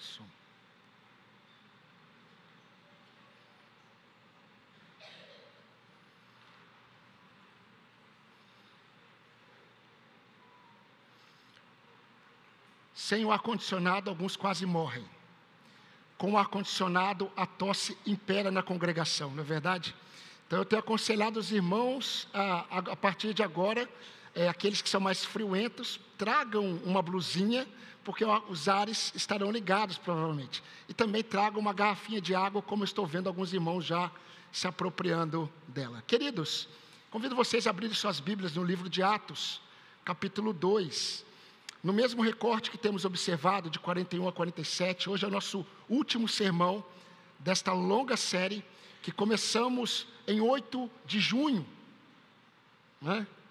Som. Sem o ar-condicionado, alguns quase morrem. Com o ar-condicionado, a tosse impera na congregação, não é verdade? Então, eu tenho aconselhado os irmãos, a partir de agora, aqueles que são mais friuentos, tragam uma blusinha, porque os ares estarão ligados, provavelmente. E também tragam uma garrafinha de água, como eu estou vendo alguns irmãos já se apropriando dela. Queridos, convido vocês a abrirem suas Bíblias no livro de Atos, capítulo 2. No mesmo recorte que temos observado, de 41 a 47, hoje é o nosso último sermão desta longa série, que começamos em 8 de junho.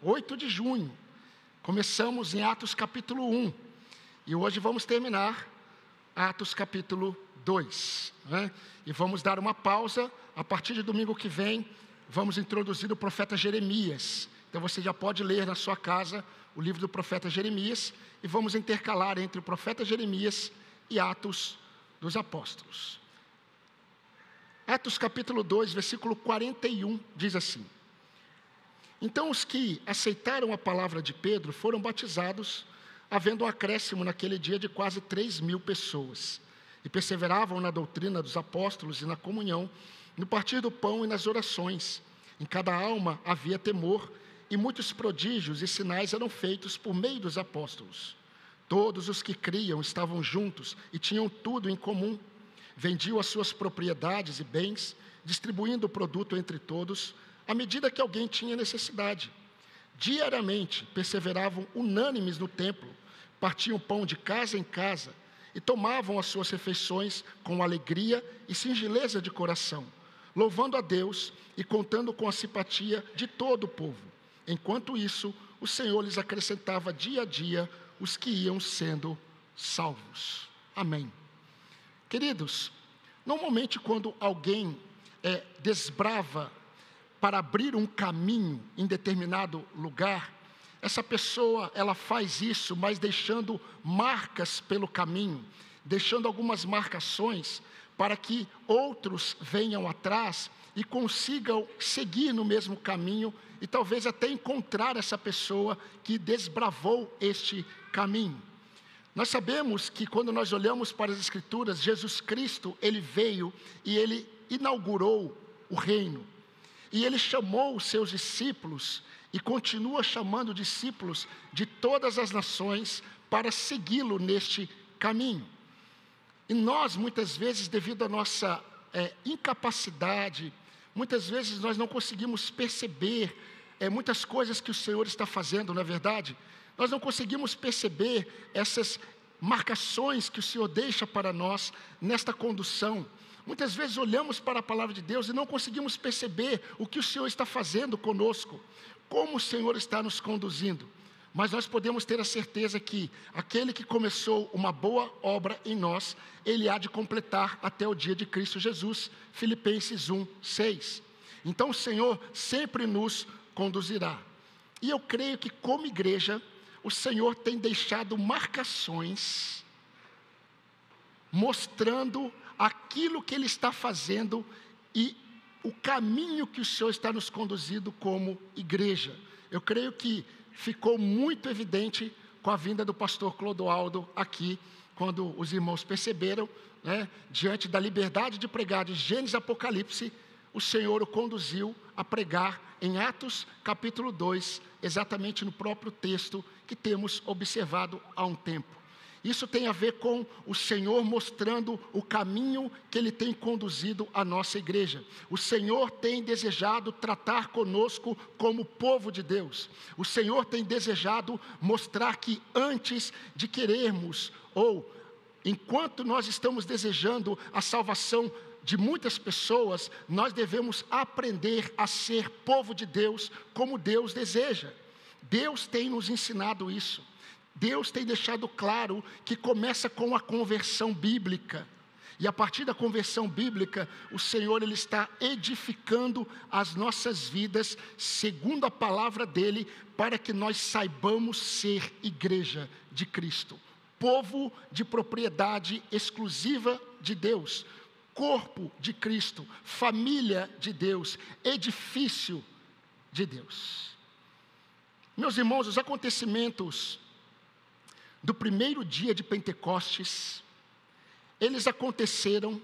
8 de junho. Começamos em Atos capítulo 1. E hoje vamos terminar Atos capítulo 2. E vamos dar uma pausa. A partir de domingo que vem, vamos introduzir o profeta Jeremias. Então você já pode ler na sua casa o livro do profeta Jeremias, e vamos intercalar entre o profeta Jeremias e Atos dos Apóstolos. Atos capítulo 2, versículo 41, diz assim: Então os que aceitaram a palavra de Pedro foram batizados, havendo um acréscimo naquele dia de quase 3.000 pessoas, e perseveravam na doutrina dos apóstolos e na comunhão, no partir do pão e nas orações. Em cada alma havia temor, e muitos prodígios e sinais eram feitos por meio dos apóstolos. Todos os que criam estavam juntos e tinham tudo em comum. Vendiam as suas propriedades e bens, distribuindo o produto entre todos, à medida que alguém tinha necessidade. Diariamente perseveravam unânimes no templo, partiam pão de casa em casa e tomavam as suas refeições com alegria e singeleza de coração, louvando a Deus e contando com a simpatia de todo o povo. Enquanto isso, o Senhor lhes acrescentava dia a dia os que iam sendo salvos. Amém. Queridos, normalmente quando alguém desbrava para abrir um caminho em determinado lugar, essa pessoa, ela faz isso, mas deixando marcas pelo caminho, deixando algumas marcações para que outros venham atrás e consigam seguir no mesmo caminho e talvez até encontrar essa pessoa que desbravou este caminho. Nós sabemos que quando nós olhamos para as Escrituras, Jesus Cristo, Ele veio e Ele inaugurou o reino. E Ele chamou os seus discípulos e continua chamando discípulos de todas as nações para segui-lo neste caminho. E nós, muitas vezes, devido à nossa incapacidade, muitas vezes nós não conseguimos perceber muitas coisas que o Senhor está fazendo, não é verdade? Nós não conseguimos perceber essas marcações que o Senhor deixa para nós nesta condução. Muitas vezes olhamos para a palavra de Deus e não conseguimos perceber o que o Senhor está fazendo conosco, como o Senhor está nos conduzindo. Mas nós podemos ter a certeza que aquele que começou uma boa obra em nós, Ele há de completar até o dia de Cristo Jesus. Filipenses 1, 6. Então o Senhor sempre nos conduzirá. E eu creio que como igreja, o Senhor tem deixado marcações, mostrando aquilo que Ele está fazendo e o caminho que o Senhor está nos conduzindo como igreja. Eu creio que ficou muito evidente com a vinda do pastor Clodoaldo aqui, quando os irmãos perceberam, diante da liberdade de pregar de Gênesis e Apocalipse, o Senhor o conduziu a pregar em Atos capítulo 2, exatamente no próprio texto que temos observado há um tempo. Isso tem a ver com o Senhor mostrando o caminho que Ele tem conduzido a nossa igreja. O Senhor tem desejado tratar conosco como povo de Deus. O Senhor tem desejado mostrar que antes de querermos, ou enquanto nós estamos desejando a salvação de muitas pessoas, nós devemos aprender a ser povo de Deus como Deus deseja. Deus tem nos ensinado isso. Deus tem deixado claro que começa com a conversão bíblica. E a partir da conversão bíblica, o Senhor Ele está edificando as nossas vidas, segundo a palavra dEle, para que nós saibamos ser igreja de Cristo. povo de propriedade exclusiva de Deus, corpo de Cristo, família de Deus, edifício de Deus. Meus irmãos, os acontecimentos do primeiro dia de Pentecostes, eles aconteceram,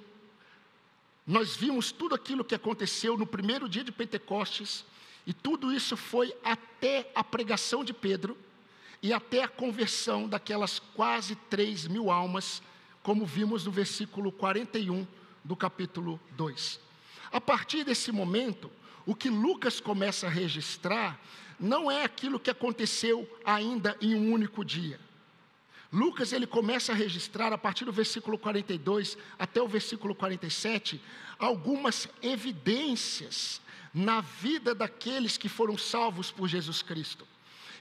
nós vimos tudo aquilo que aconteceu no primeiro dia de Pentecostes, e tudo isso foi até a pregação de Pedro, e até a conversão daquelas quase 3.000 almas, como vimos no versículo 41 do capítulo 2. A partir desse momento, o que Lucas começa a registrar, não é aquilo que aconteceu ainda em um único dia. Lucas, ele começa a registrar, a partir do versículo 42 até o versículo 47, algumas evidências na vida daqueles que foram salvos por Jesus Cristo.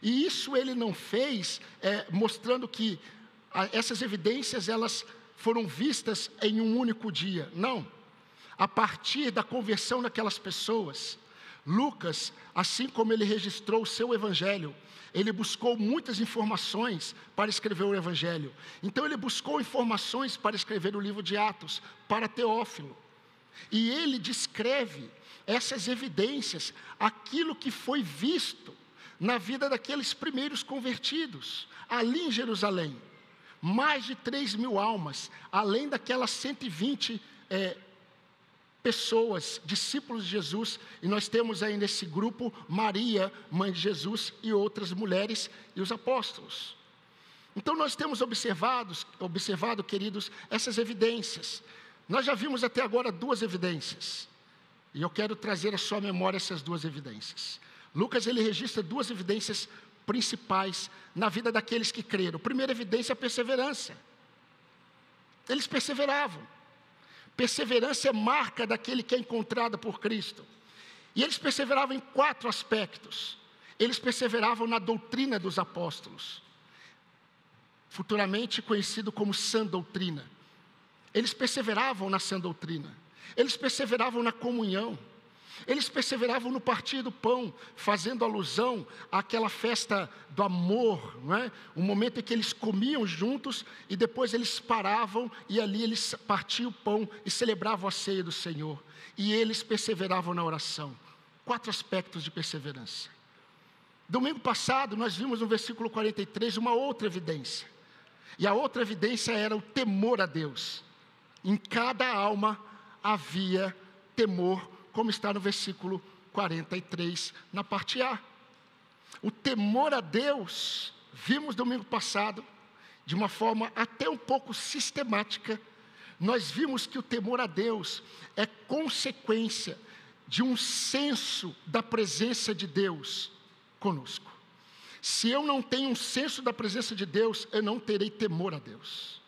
E isso ele não fez mostrando que essas evidências elas foram vistas em um único dia. Não. A partir da conversão daquelas pessoas, Lucas, assim como ele registrou o seu evangelho, ele buscou muitas informações para escrever o evangelho. Então ele buscou informações para escrever o livro de Atos, para Teófilo. E ele descreve essas evidências, aquilo que foi visto na vida daqueles primeiros convertidos, ali em Jerusalém. Mais de 3.000 almas, além daquelas 120 pessoas, discípulos de Jesus, e nós temos aí nesse grupo Maria, mãe de Jesus, e outras mulheres e os apóstolos. Então nós temos observado, queridos, essas evidências. Nós já vimos até agora 2 evidências, e eu quero trazer à sua memória essas 2 evidências. Lucas, ele registra 2 evidências principais na vida daqueles que creram. Primeira evidência, a perseverança. Eles perseveravam. Perseverança é marca daquele que é encontrado por Cristo. E eles perseveravam em 4 aspectos. Eles perseveravam na doutrina dos apóstolos, futuramente conhecido como sã doutrina. Eles perseveravam na sã doutrina. Eles perseveravam na comunhão. Eles perseveravam no partir do pão, fazendo alusão àquela festa do amor, não é? Um momento em que eles comiam juntos e depois eles paravam e ali eles partiam o pão e celebravam a ceia do Senhor. E eles perseveravam na oração. 4 aspectos de perseverança. Domingo passado nós vimos no versículo 43 uma outra evidência. E a outra evidência era o temor a Deus. Em cada alma havia temor, como está no versículo 43, na parte A. O temor a Deus, vimos domingo passado, de uma forma até um pouco sistemática, nós vimos que o temor a Deus é consequência de um senso da presença de Deus conosco. Se eu não tenho um senso da presença de Deus, eu não terei temor a Deus.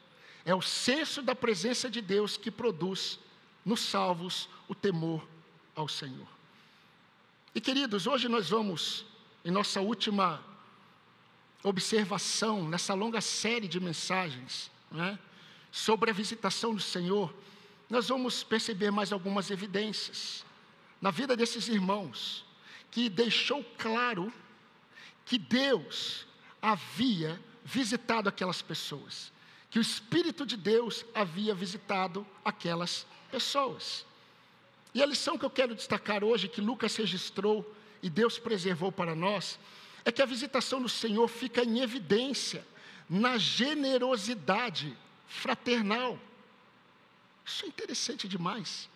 É o senso da presença de Deus que produz nos salvos o temor ao Senhor. E queridos, hoje nós vamos, em nossa última observação, nessa longa série de mensagens, né, sobre a visitação do Senhor, nós vamos perceber mais algumas evidências na vida desses irmãos, que deixou claro que Deus havia visitado aquelas pessoas, que o Espírito de Deus havia visitado aquelas pessoas. E a lição que eu quero destacar hoje, que Lucas registrou e Deus preservou para nós, é que a visitação do Senhor fica em evidência na generosidade fraternal. Isso é interessante demais.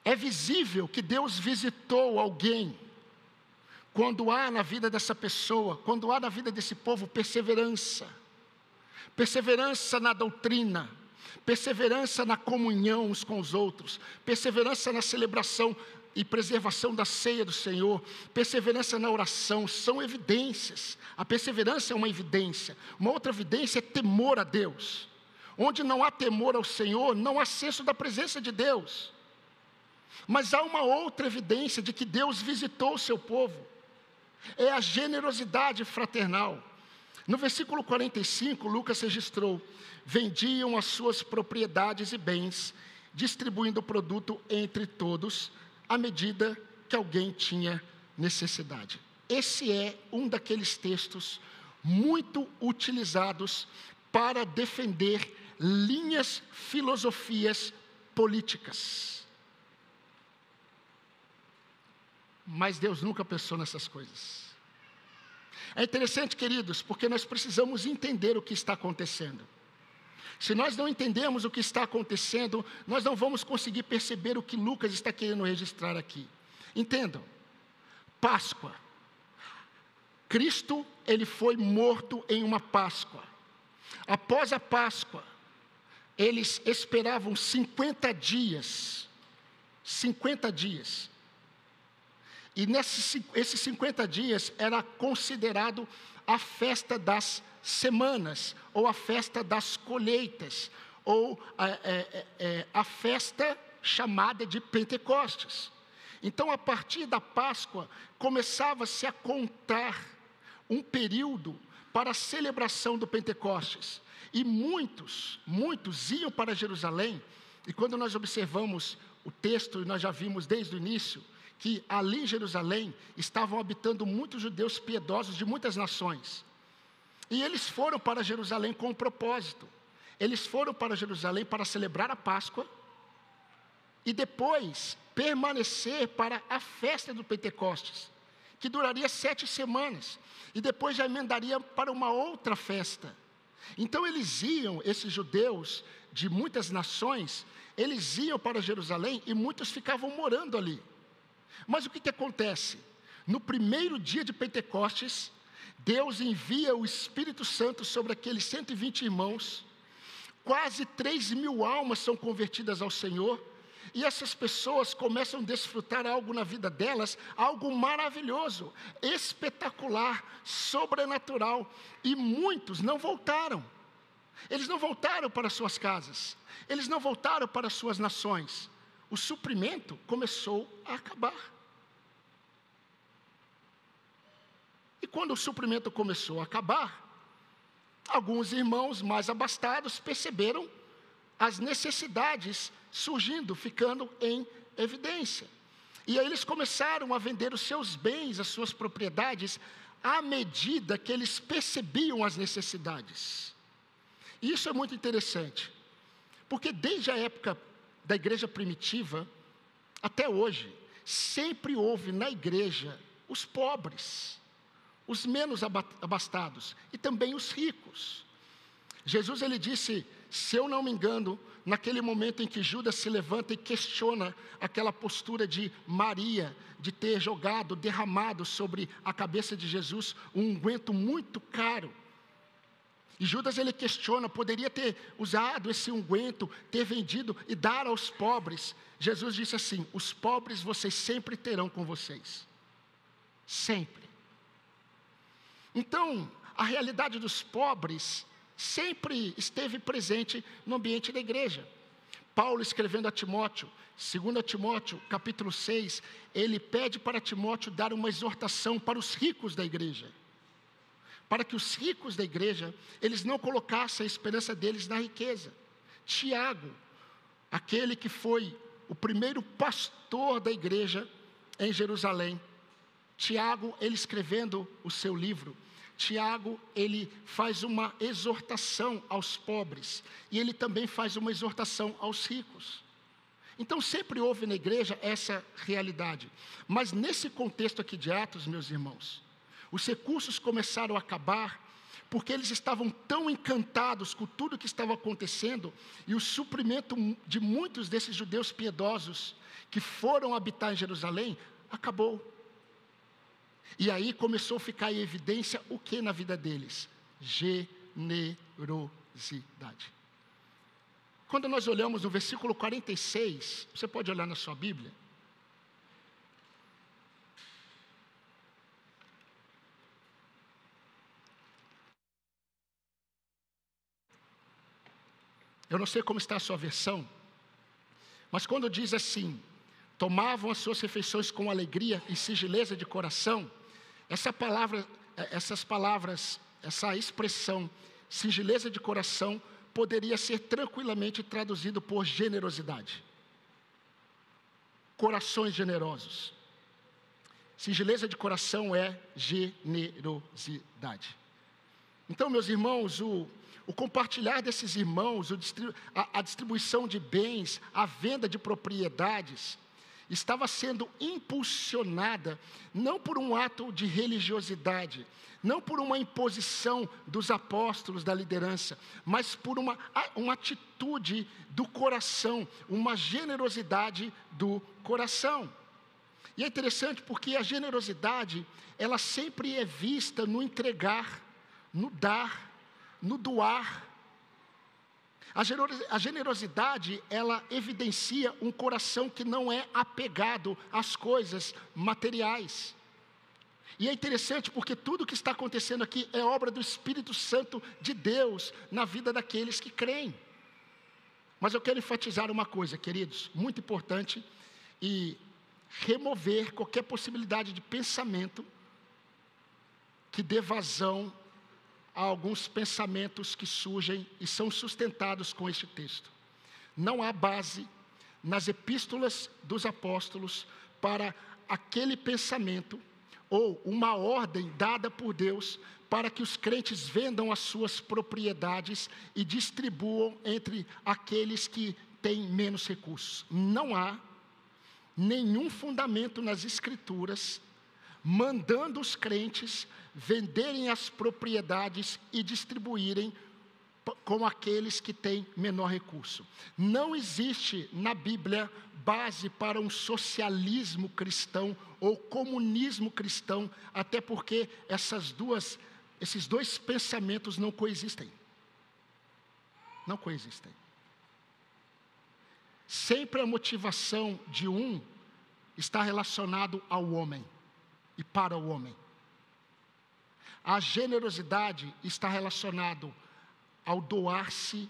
É visível que Deus visitou alguém quando há na vida dessa pessoa, quando há na vida desse povo perseverança. Perseverança na doutrina, perseverança na comunhão uns com os outros, perseverança na celebração e preservação da ceia do Senhor, perseverança na oração, são evidências. A perseverança é uma evidência. Uma outra evidência é temor a Deus. Onde não há temor ao Senhor, não há senso da presença de Deus. Mas há uma outra evidência de que Deus visitou o seu povo. É a generosidade fraternal. No versículo 45, Lucas registrou: vendiam as suas propriedades e bens, distribuindo o produto entre todos, à medida que alguém tinha necessidade. esse é um daqueles textos muito utilizados para defender linhas, filosofias políticas. Mas Deus nunca pensou nessas coisas. É interessante, queridos, porque nós precisamos entender o que está acontecendo. Se nós não entendemos o que está acontecendo, nós não vamos conseguir perceber o que Lucas está querendo registrar aqui. Entendam, Páscoa. Cristo, ele foi morto em uma Páscoa. Após a Páscoa, eles esperavam 50 dias. 50 dias. E esses 50 dias era considerado a festa das semanas, ou a festa das colheitas, ou a festa chamada de Pentecostes. Então, a partir da Páscoa, começava-se a contar um período para a celebração do Pentecostes. E muitos iam para Jerusalém, e quando nós observamos o texto, e nós já vimos desde o início, que ali em Jerusalém estavam habitando muitos judeus piedosos de muitas nações. E eles foram para Jerusalém com um propósito. Eles foram para Jerusalém para celebrar a Páscoa e depois permanecer para a festa do Pentecostes, que duraria 7 semanas, e depois já emendaria para uma outra festa. Então eles iam, esses judeus de muitas nações, eles iam para Jerusalém e muitos ficavam morando ali. Mas o que acontece? No primeiro dia de Pentecostes, Deus envia o Espírito Santo sobre aqueles 120 irmãos, quase 3.000 almas são convertidas ao Senhor, e essas pessoas começam a desfrutar algo na vida delas, algo maravilhoso, espetacular, sobrenatural, e muitos não voltaram. Eles não voltaram para suas casas, eles não voltaram para suas nações. O suprimento começou a acabar. E quando o suprimento começou a acabar, alguns irmãos mais abastados perceberam as necessidades surgindo, ficando em evidência. E aí eles começaram a vender os seus bens, as suas propriedades, à medida que eles percebiam as necessidades. E isso é muito interessante, porque desde a época da igreja primitiva, até hoje, sempre houve na igreja os pobres, os menos abastados e também os ricos. Jesus, ele disse, se eu não me engano, naquele momento em que Judas se levanta e questiona aquela postura de Maria, de ter derramado sobre a cabeça de Jesus um unguento muito caro. E Judas, ele questiona, poderia ter usado esse unguento, ter vendido e dar aos pobres. Jesus disse assim, os pobres vocês sempre terão com vocês. Sempre. Então, a realidade dos pobres sempre esteve presente no ambiente da igreja. Paulo, escrevendo a Timóteo, 2 Timóteo, capítulo 6, ele pede para Timóteo dar uma exortação para os ricos da igreja. Para que os ricos da igreja, eles não colocassem a esperança deles na riqueza. Tiago, aquele que foi o primeiro pastor da igreja em Jerusalém. Tiago, ele escrevendo o seu livro, Tiago, ele faz uma exortação aos pobres, e ele também faz uma exortação aos ricos. Então sempre houve na igreja essa realidade. Mas nesse contexto aqui de Atos, meus irmãos, os recursos começaram a acabar, porque eles estavam tão encantados com tudo que estava acontecendo, e o suprimento de muitos desses judeus piedosos que foram habitar em Jerusalém, acabou. E aí começou a ficar em evidência o que na vida deles? Generosidade. Quando nós olhamos no versículo 46, você pode olhar na sua Bíblia, eu não sei como está a sua versão, mas quando diz assim, tomavam as suas refeições com alegria e singeleza de coração, essas palavras, essa expressão, singeleza de coração, poderia ser tranquilamente traduzido por generosidade. Corações generosos. Singeleza de coração é generosidade. Então, meus irmãos, o compartilhar desses irmãos, a distribuição de bens, a venda de propriedades, estava sendo impulsionada não por um ato de religiosidade, não por uma imposição dos apóstolos, da liderança, mas por uma atitude do coração, uma generosidade do coração. E é interessante porque a generosidade, ela sempre é vista no entregar, no dar, no doar. A generosidade, ela evidencia um coração que não é apegado às coisas materiais. E é interessante porque tudo que está acontecendo aqui é obra do Espírito Santo de Deus na vida daqueles que creem. Mas eu quero enfatizar uma coisa, queridos, muito importante, e remover qualquer possibilidade de pensamento que dê vazão a alguns pensamentos que surgem e são sustentados com este texto. Não há base nas epístolas dos apóstolos para aquele pensamento ou uma ordem dada por Deus para que os crentes vendam as suas propriedades e distribuam entre aqueles que têm menos recursos. Não há nenhum fundamento nas Escrituras mandando os crentes venderem as propriedades e distribuírem com aqueles que têm menor recurso. Não existe na Bíblia base para um socialismo cristão ou comunismo cristão, até porque esses dois pensamentos não coexistem. Não coexistem. Sempre a motivação de um está relacionado ao homem e para o homem. A generosidade está relacionado ao doar-se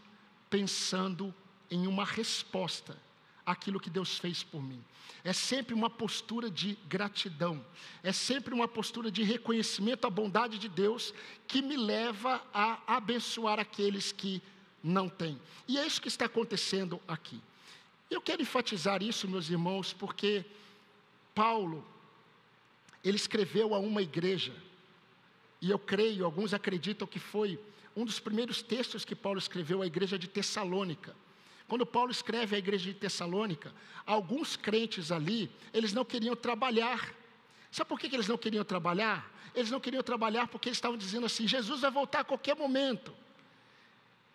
pensando em uma resposta àquilo que Deus fez por mim. É sempre uma postura de gratidão, é sempre uma postura de reconhecimento à bondade de Deus que me leva a abençoar aqueles que não têm. E é isso que está acontecendo aqui. Eu quero enfatizar isso, meus irmãos, porque Paulo, ele escreveu a uma igreja, e eu creio, alguns acreditam que foi um dos primeiros textos que Paulo escreveu à igreja de Tessalônica. Quando Paulo escreve à igreja de Tessalônica, alguns crentes ali, eles não queriam trabalhar. Sabe por que eles não queriam trabalhar? Eles não queriam trabalhar porque eles estavam dizendo assim: Jesus vai voltar a qualquer momento.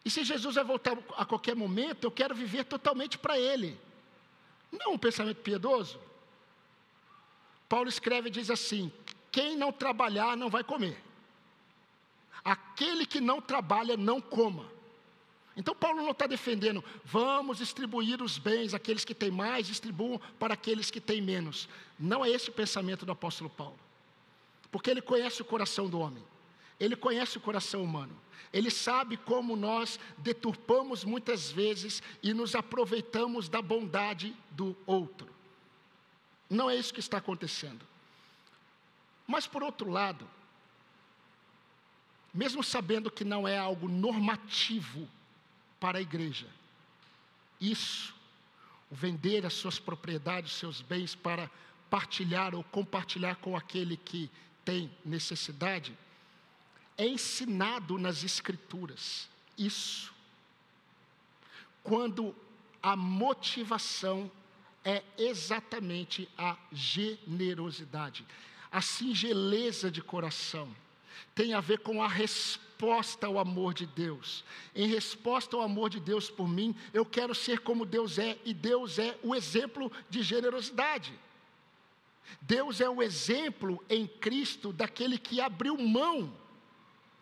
E se Jesus vai voltar a qualquer momento, eu quero viver totalmente para Ele. Não um pensamento piedoso. Paulo escreve e diz assim: quem não trabalhar não vai comer. Aquele que não trabalha não coma. Então Paulo não está defendendo, vamos distribuir os bens, aqueles que têm mais, distribuam para aqueles que têm menos. Não é esse o pensamento do apóstolo Paulo. Porque ele conhece o coração do homem. Ele conhece o coração humano. Ele sabe como nós deturpamos muitas vezes e nos aproveitamos da bondade do outro. Não é isso que está acontecendo. Mas por outro lado, mesmo sabendo que não é algo normativo para a igreja, isso, o vender as suas propriedades, os seus bens para partilhar ou compartilhar com aquele que tem necessidade, é ensinado nas Escrituras. Isso, quando a motivação é exatamente a generosidade, a singeleza de coração, tem a ver com a resposta ao amor de Deus. Em resposta ao amor de Deus por mim, eu quero ser como Deus é, e Deus é o exemplo de generosidade. Deus é o exemplo em Cristo daquele que abriu mão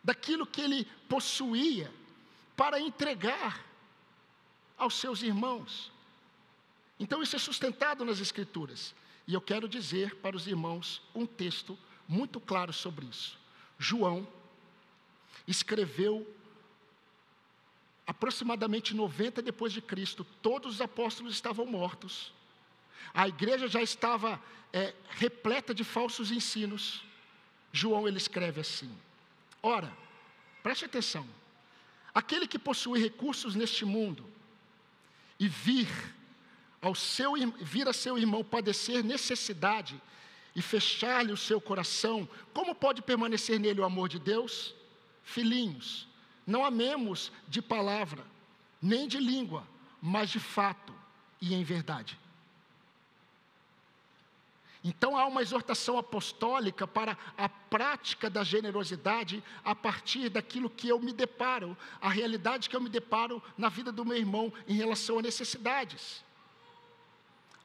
daquilo que ele possuía para entregar aos seus irmãos. Então isso é sustentado nas Escrituras. E eu quero dizer para os irmãos um texto muito claro sobre isso. João escreveu aproximadamente 90 depois de Cristo. Todos os apóstolos estavam mortos. A igreja já estava repleta de falsos ensinos. João, ele escreve assim: ora, preste atenção, aquele que possui recursos neste mundo e vir a seu irmão padecer necessidade, e fechar-lhe o seu coração, como pode permanecer nele o amor de Deus? Filhinhos, não amemos de palavra, nem de língua, mas de fato e em verdade. Então há uma exortação apostólica para a prática da generosidade a partir daquilo que eu me deparo, a realidade que eu me deparo na vida do meu irmão em relação a necessidades.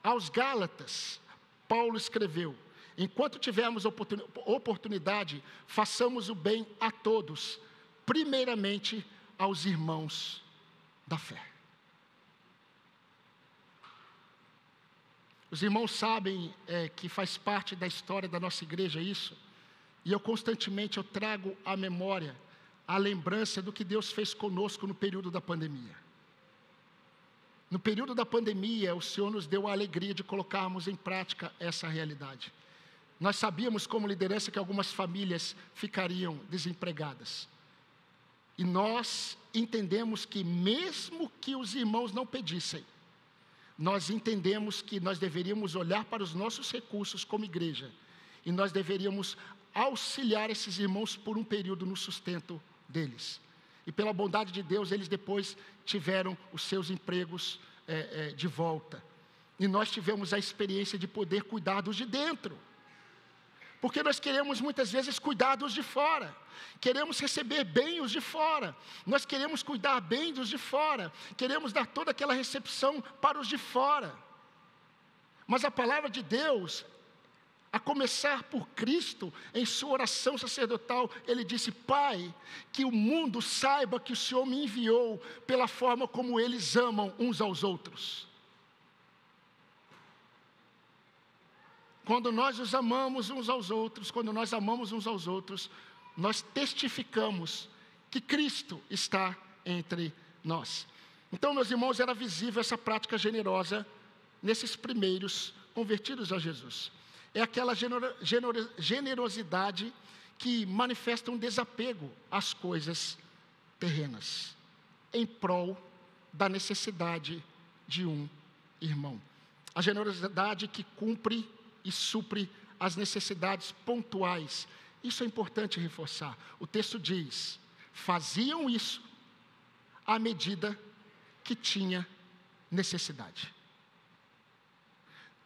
Aos Gálatas, Paulo escreveu: enquanto tivermos oportunidade, façamos o bem a todos, primeiramente aos irmãos da fé. Os irmãos sabem que faz parte da história da nossa igreja isso, e eu constantemente trago à memória a lembrança do que Deus fez conosco no período da pandemia. No período da pandemia, o Senhor nos deu a alegria de colocarmos em prática essa realidade. Nós sabíamos como liderança que algumas famílias ficariam desempregadas. E nós entendemos que mesmo que os irmãos não pedissem, nós entendemos que nós deveríamos olhar para os nossos recursos como igreja, e nós deveríamos auxiliar esses irmãos por um período no sustento deles. E pela bondade de Deus, eles depois tiveram os seus empregos de volta. E nós tivemos a experiência de poder cuidar dos de dentro. Porque nós queremos muitas vezes cuidar dos de fora. Queremos receber bem os de fora. Nós queremos cuidar bem dos de fora. Queremos dar toda aquela recepção para os de fora. Mas a palavra de Deus, a começar por Cristo, em sua oração sacerdotal, ele disse: Pai, que o mundo saiba que o Senhor me enviou pela forma como eles amam uns aos outros. Quando nós os amamos uns aos outros, quando nós amamos uns aos outros, nós testificamos que Cristo está entre nós. Então, meus irmãos, era visível essa prática generosa nesses primeiros convertidos a Jesus. É aquela generosidade que manifesta um desapego às coisas terrenas, em prol da necessidade de um irmão. A generosidade que cumpre e supre as necessidades pontuais. Isso é importante reforçar. O texto diz: faziam isso à medida que tinha necessidade.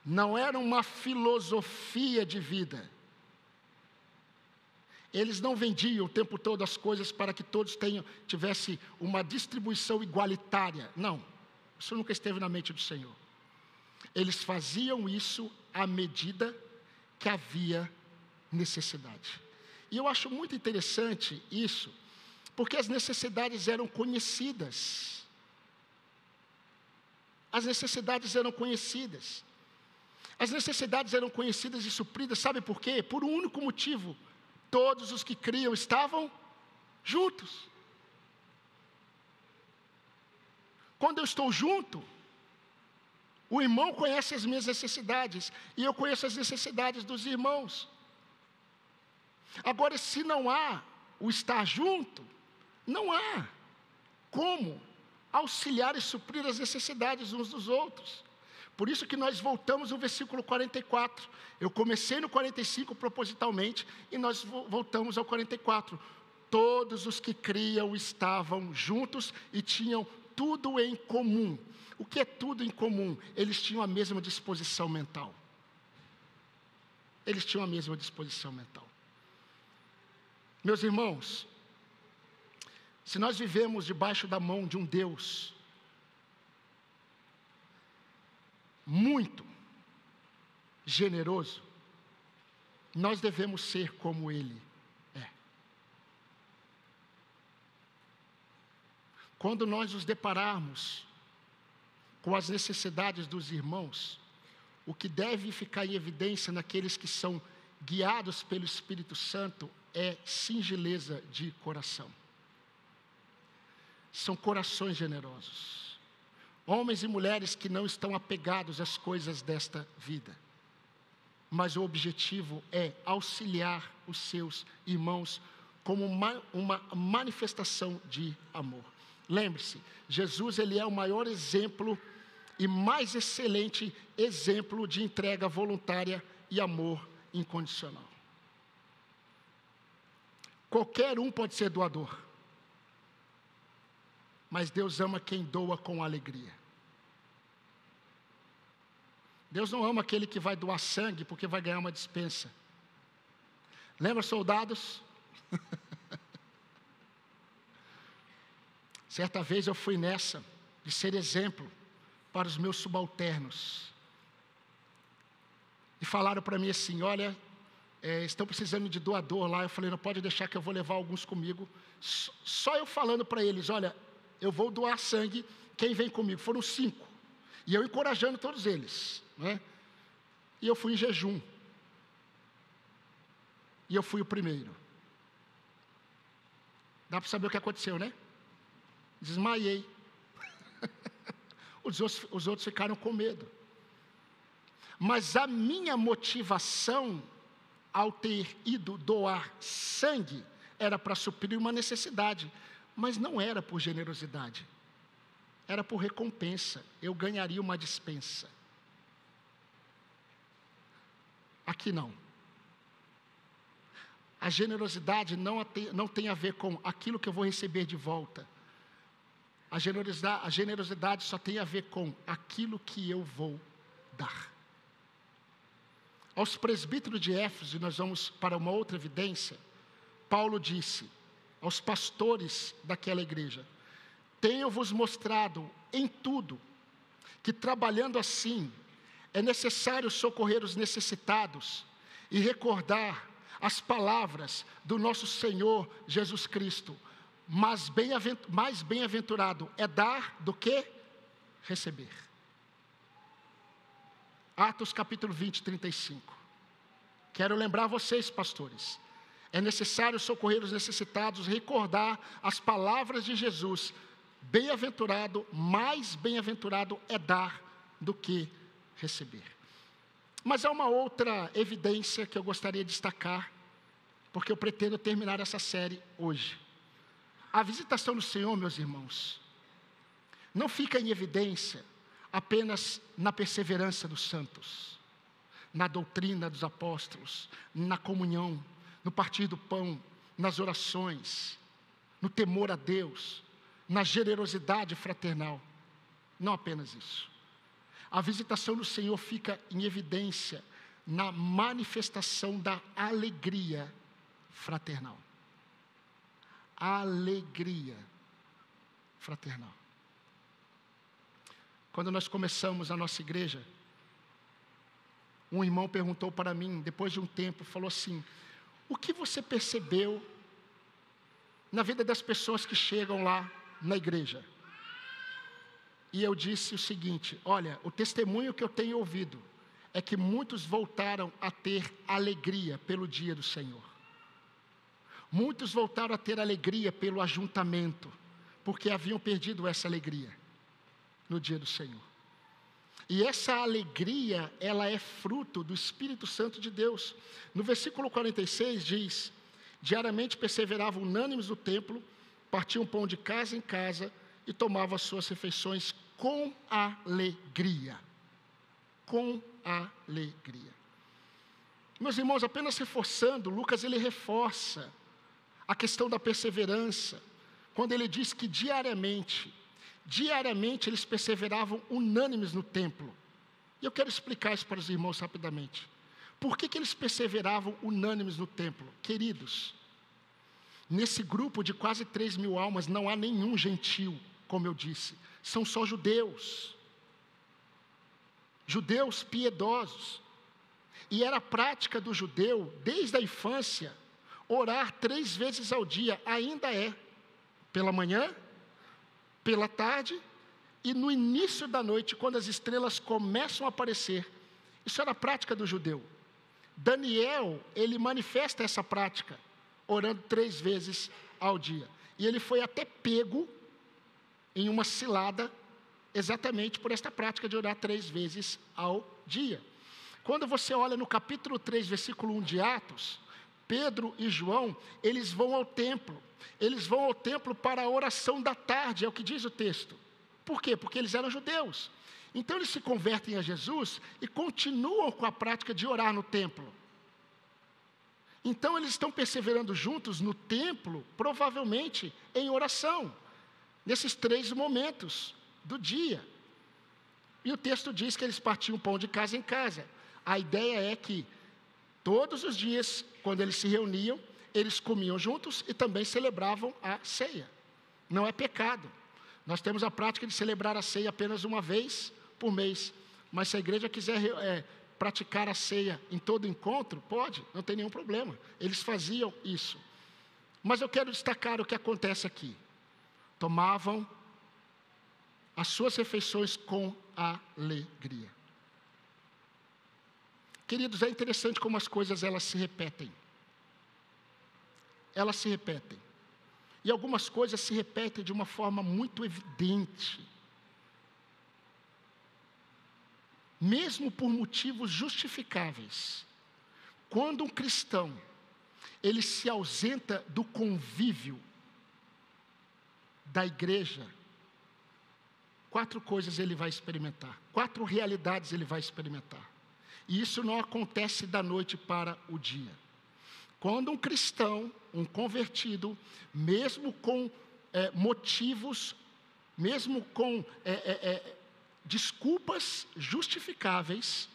Não era uma filosofia de vida. Eles não vendiam o tempo todo as coisas para que todos tivessem uma distribuição igualitária. Não, isso nunca esteve na mente do Senhor. Eles faziam isso à medida que havia necessidade. E eu acho muito interessante isso, porque as necessidades eram conhecidas. As necessidades eram conhecidas. As necessidades eram conhecidas e supridas, sabe por quê? Por um único motivo: todos os que criam estavam juntos. Quando eu estou junto, o irmão conhece as minhas necessidades, e eu conheço as necessidades dos irmãos. Agora, se não há o estar junto, não há como auxiliar e suprir as necessidades uns dos outros. Por isso que nós voltamos no versículo 44. Eu comecei no 45 propositalmente, e nós voltamos ao 44. Todos os que criam estavam juntos e tinham tudo em comum. O que é tudo em comum? Eles tinham a mesma disposição mental. Eles tinham a mesma disposição mental. Meus irmãos, se nós vivemos debaixo da mão de um Deus muito generoso, nós devemos ser como Ele é. Quando nós nos depararmos com as necessidades dos irmãos, o que deve ficar em evidência naqueles que são guiados pelo Espírito Santo é singeleza de coração. São corações generosos. Homens e mulheres que não estão apegados às coisas desta vida. Mas o objetivo é auxiliar os seus irmãos como uma manifestação de amor. Lembre-se, Jesus, ele é o maior exemplo e mais excelente exemplo de entrega voluntária e amor incondicional. Qualquer um pode ser doador, mas Deus ama quem doa com alegria. Deus não ama aquele que vai doar sangue porque vai ganhar uma dispensa. Lembra, soldados? Certa vez eu fui nessa, de ser exemplo para os meus subalternos. E falaram para mim assim, olha, estão precisando de doador lá. Eu falei, não pode deixar que eu vou levar alguns comigo. Só eu falando para eles, olha, eu vou doar sangue, quem vem comigo? Foram 5. E eu encorajando todos eles, né? E eu fui em jejum. E eu fui o primeiro. Dá para saber o que aconteceu, né? Desmaiei. Os outros ficaram com medo. Mas a minha motivação ao ter ido doar sangue era para suprir uma necessidade, mas não era por generosidade. Era por recompensa. Eu ganharia uma dispensa. Aqui não. A generosidade não tem a ver com aquilo que eu vou receber de volta. A generosidade só tem a ver com aquilo que eu vou dar. Aos presbíteros de Éfeso, e nós vamos para uma outra evidência, Paulo disse aos pastores daquela igreja: tenho-vos mostrado em tudo que, trabalhando assim, é necessário socorrer os necessitados e recordar as palavras do nosso Senhor Jesus Cristo. Mas mais bem-aventurado é dar do que receber. Atos capítulo 20, 35. Quero lembrar vocês, pastores, é necessário socorrer os necessitados, recordar as palavras de Jesus. Bem-aventurado, mais bem-aventurado é dar do que receber. Mas há uma outra evidência que eu gostaria de destacar, porque eu pretendo terminar essa série hoje. A visitação do Senhor, meus irmãos, não fica em evidência apenas na perseverança dos santos, na doutrina dos apóstolos, na comunhão, no partir do pão, nas orações, no temor a Deus, na generosidade fraternal. Não apenas isso. A visitação do Senhor fica em evidência na manifestação da alegria fraternal. Alegria fraternal. Quando nós começamos a nossa igreja, um irmão perguntou para mim, depois de um tempo, falou assim: o que você percebeu na vida das pessoas que chegam lá na igreja? E eu disse o seguinte: olha, o testemunho que eu tenho ouvido é que muitos voltaram a ter alegria pelo dia do Senhor. Muitos voltaram a ter alegria pelo ajuntamento, porque haviam perdido essa alegria no dia do Senhor. E essa alegria, ela é fruto do Espírito Santo de Deus. No versículo 46 diz: diariamente perseveravam unânimes no templo, partiam pão de casa em casa e tomavam as suas refeições com alegria. Com alegria. Meus irmãos, apenas reforçando, Lucas ele reforça a questão da perseverança, quando ele diz que diariamente eles perseveravam unânimes no templo. E eu quero explicar isso para os irmãos rapidamente. Por que eles perseveravam unânimes no templo? Queridos, nesse grupo de quase 3.000 almas não há nenhum gentil, como eu disse, são só judeus. Judeus piedosos. E era a prática do judeu, desde a infância, orar 3 vezes ao dia, ainda é, pela manhã, pela tarde e no início da noite, quando as estrelas começam a aparecer. Isso era a prática do judeu. Daniel, ele manifesta essa prática, orando 3 vezes ao dia. E ele foi até pego em uma cilada, exatamente por esta prática de orar 3 vezes ao dia. Quando você olha no capítulo 3, versículo 1 de Atos, Pedro e João, eles vão ao templo. Eles vão ao templo para a oração da tarde, é o que diz o texto. Por quê? Porque eles eram judeus. Então eles se convertem a Jesus e continuam com a prática de orar no templo. Então eles estão perseverando juntos no templo, provavelmente em oração, nesses 3 momentos do dia. E o texto diz que eles partiam pão de casa em casa. A ideia é que todos os dias, quando eles se reuniam, eles comiam juntos e também celebravam a ceia. Não é pecado. Nós temos a prática de celebrar a ceia apenas uma vez por mês. Mas se a igreja quiser praticar a ceia em todo encontro, pode, não tem nenhum problema. Eles faziam isso. Mas eu quero destacar o que acontece aqui. Tomavam as suas refeições com alegria. Queridos, é interessante como as coisas elas se repetem. Elas se repetem. E algumas coisas se repetem de uma forma muito evidente. Mesmo por motivos justificáveis. Quando um cristão, ele se ausenta do convívio da igreja, 4 coisas ele vai experimentar, 4 realidades ele vai experimentar. E isso não acontece da noite para o dia. Quando um cristão, um convertido, mesmo com motivos, mesmo com desculpas justificáveis,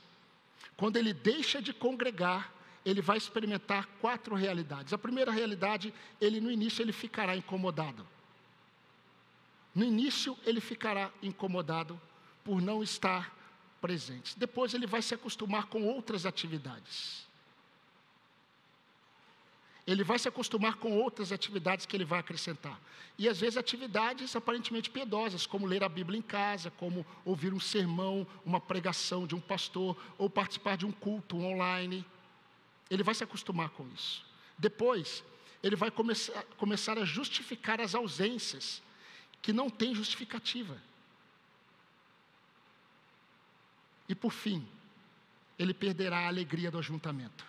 quando ele deixa de congregar, ele vai experimentar 4 realidades. A primeira realidade, no início ele ficará incomodado. No início ele ficará incomodado por não estar presente. Depois ele vai se acostumar com outras atividades. Ele vai se acostumar com outras atividades que ele vai acrescentar. E às vezes atividades aparentemente piedosas, como ler a Bíblia em casa, como ouvir um sermão, uma pregação de um pastor, ou participar de um culto online. Ele vai se acostumar com isso. Depois, ele vai começar a justificar as ausências, que não tem justificativa. E por fim, ele perderá a alegria do ajuntamento.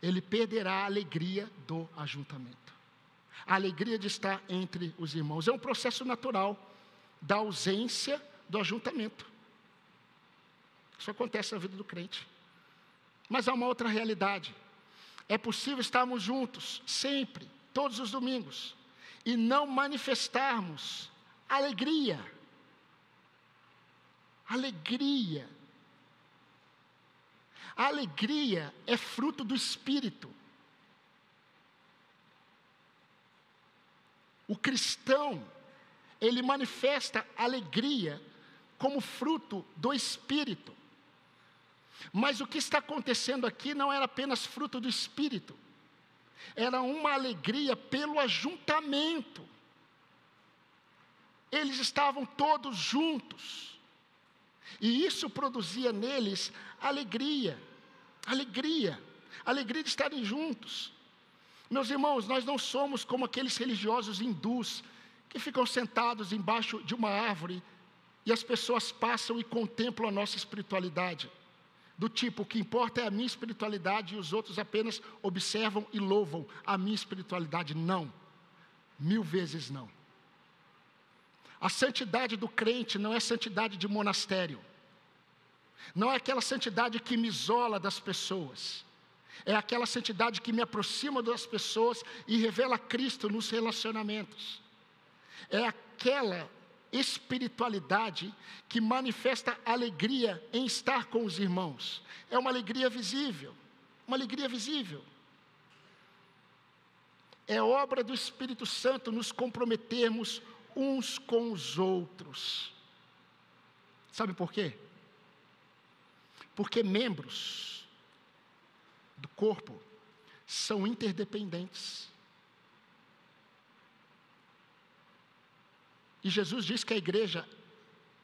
Ele perderá a alegria do ajuntamento. A alegria de estar entre os irmãos. É um processo natural da ausência do ajuntamento. Isso acontece na vida do crente. Mas há uma outra realidade. É possível estarmos juntos, sempre, todos os domingos, e não manifestarmos alegria. Alegria. A alegria é fruto do Espírito. O cristão, ele manifesta alegria como fruto do Espírito. Mas o que está acontecendo aqui não era apenas fruto do Espírito. Era uma alegria pelo ajuntamento. Eles estavam todos juntos. E isso produzia neles alegria. Alegria de estarem juntos. Meus irmãos, nós não somos como aqueles religiosos hindus que ficam sentados embaixo de uma árvore e as pessoas passam e contemplam a nossa espiritualidade. Do tipo, o que importa é a minha espiritualidade e os outros apenas observam e louvam a minha espiritualidade. Não, 1000 vezes não. A santidade do crente não é santidade de monastério. Não é aquela santidade que me isola das pessoas. É aquela santidade que me aproxima das pessoas e revela Cristo nos relacionamentos. É aquela espiritualidade que manifesta alegria em estar com os irmãos. É uma alegria visível. Uma alegria visível. É obra do Espírito Santo nos comprometermos uns com os outros. Sabe por quê? Porque membros do corpo são interdependentes. E Jesus diz que a igreja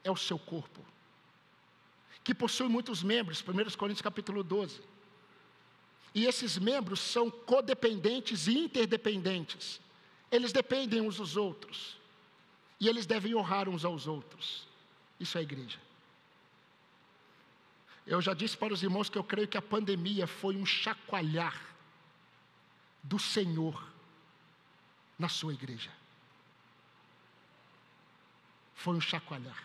é o seu corpo, que possui muitos membros, 1 Coríntios capítulo 12. E esses membros são codependentes e interdependentes. Eles dependem uns dos outros. E eles devem honrar uns aos outros. Isso é a igreja. Eu já disse para os irmãos que eu creio que a pandemia foi um chacoalhar do Senhor na sua igreja. Foi um chacoalhar.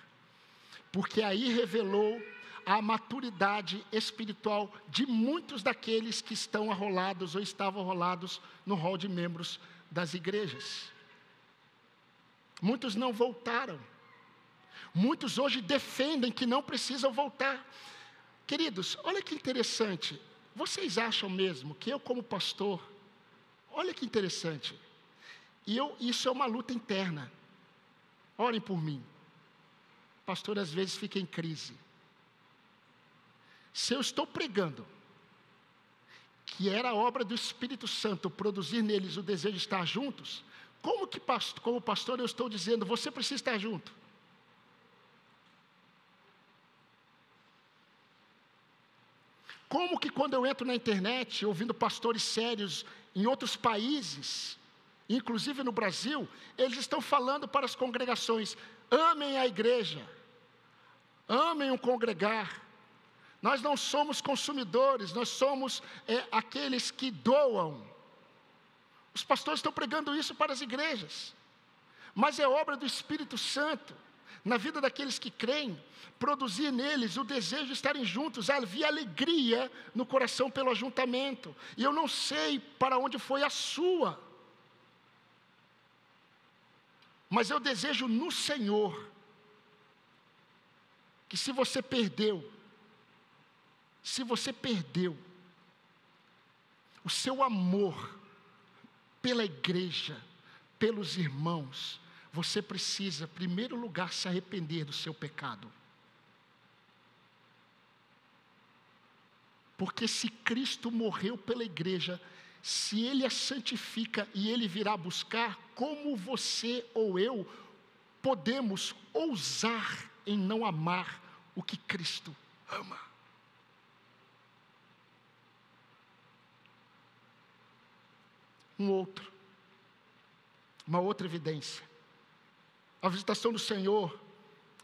Porque aí revelou a maturidade espiritual de muitos daqueles que estão arrolados ou estavam arrolados no hall de membros das igrejas. Muitos não voltaram. Muitos hoje defendem que não precisam voltar. Queridos, olha que interessante. Vocês acham mesmo que eu, como pastor, olha que interessante. Isso é uma luta interna. Orem por mim. O pastor às vezes fica em crise. Se eu estou pregando que era obra do Espírito Santo produzir neles o desejo de estar juntos, como pastor eu estou dizendo, você precisa estar junto? Como que quando eu entro na internet, ouvindo pastores sérios em outros países, inclusive no Brasil, eles estão falando para as congregações, amem a igreja, amem o congregar. Nós não somos consumidores, nós somos aqueles que doam. Os pastores estão pregando isso para as igrejas, mas é obra do Espírito Santo, na vida daqueles que creem, produzir neles o desejo de estarem juntos, havia alegria no coração pelo ajuntamento, e eu não sei para onde foi a sua, mas eu desejo no Senhor, que se você perdeu o seu amor pela igreja, pelos irmãos, você precisa, em primeiro lugar, se arrepender do seu pecado. Porque se Cristo morreu pela igreja, se Ele a santifica e Ele virá buscar, como você ou eu podemos ousar em não amar o que Cristo ama? Uma outra evidência. A visitação do Senhor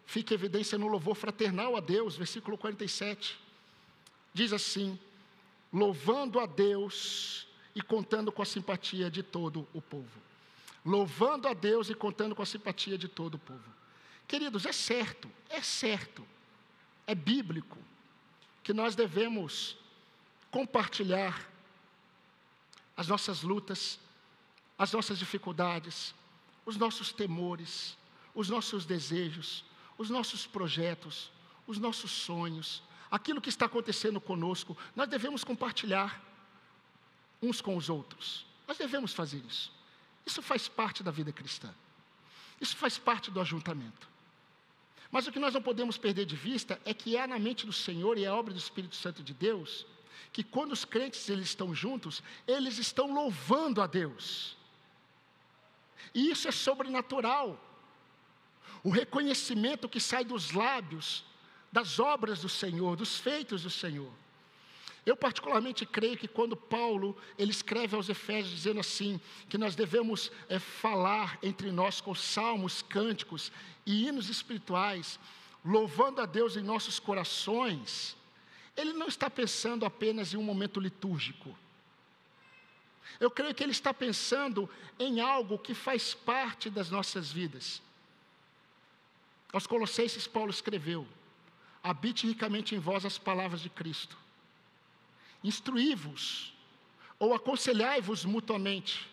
fica em evidência no louvor fraternal a Deus, versículo 47. Diz assim, louvando a Deus e contando com a simpatia de todo o povo. Louvando a Deus e contando com a simpatia de todo o povo. Queridos, é certo, é bíblico, que nós devemos compartilhar as nossas lutas, as nossas dificuldades, os nossos temores, os nossos desejos, os nossos projetos, os nossos sonhos, aquilo que está acontecendo conosco, nós devemos compartilhar uns com os outros. Nós devemos fazer isso. Isso faz parte da vida cristã. Isso faz parte do ajuntamento. Mas o que nós não podemos perder de vista é que é na mente do Senhor e é a obra do Espírito Santo de Deus, que quando os crentes eles estão juntos, eles estão louvando a Deus. E isso é sobrenatural. O reconhecimento que sai dos lábios, das obras do Senhor, dos feitos do Senhor. Eu particularmente creio que quando Paulo, ele escreve aos Efésios dizendo assim, que nós devemos falar entre nós com salmos, cânticos e hinos espirituais, louvando a Deus em nossos corações, ele não está pensando apenas em um momento litúrgico. Eu creio que ele está pensando em algo que faz parte das nossas vidas. Aos Colossenses, Paulo escreveu, habite ricamente em vós as palavras de Cristo. Instruí-vos, ou aconselhai-vos mutuamente,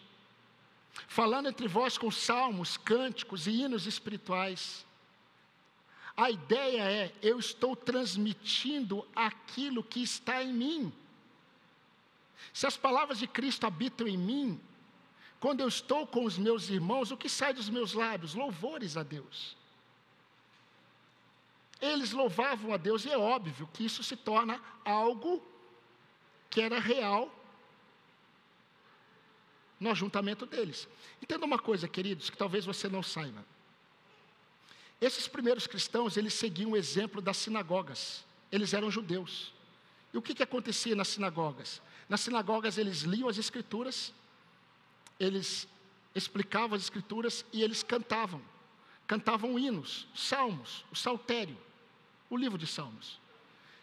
falando entre vós com salmos, cânticos e hinos espirituais. A ideia é, eu estou transmitindo aquilo que está em mim. Se as palavras de Cristo habitam em mim, quando eu estou com os meus irmãos, o que sai dos meus lábios? Louvores a Deus. Eles louvavam a Deus, e é óbvio que isso se torna algo que era real no ajuntamento deles. Entenda uma coisa, queridos, que talvez você não saiba. Esses primeiros cristãos, eles seguiam o exemplo das sinagogas. Eles eram judeus. E o que acontecia nas sinagogas? Nas sinagogas, eles liam as escrituras, eles explicavam as escrituras e eles cantavam. Cantavam hinos, salmos, o saltério, o livro de salmos.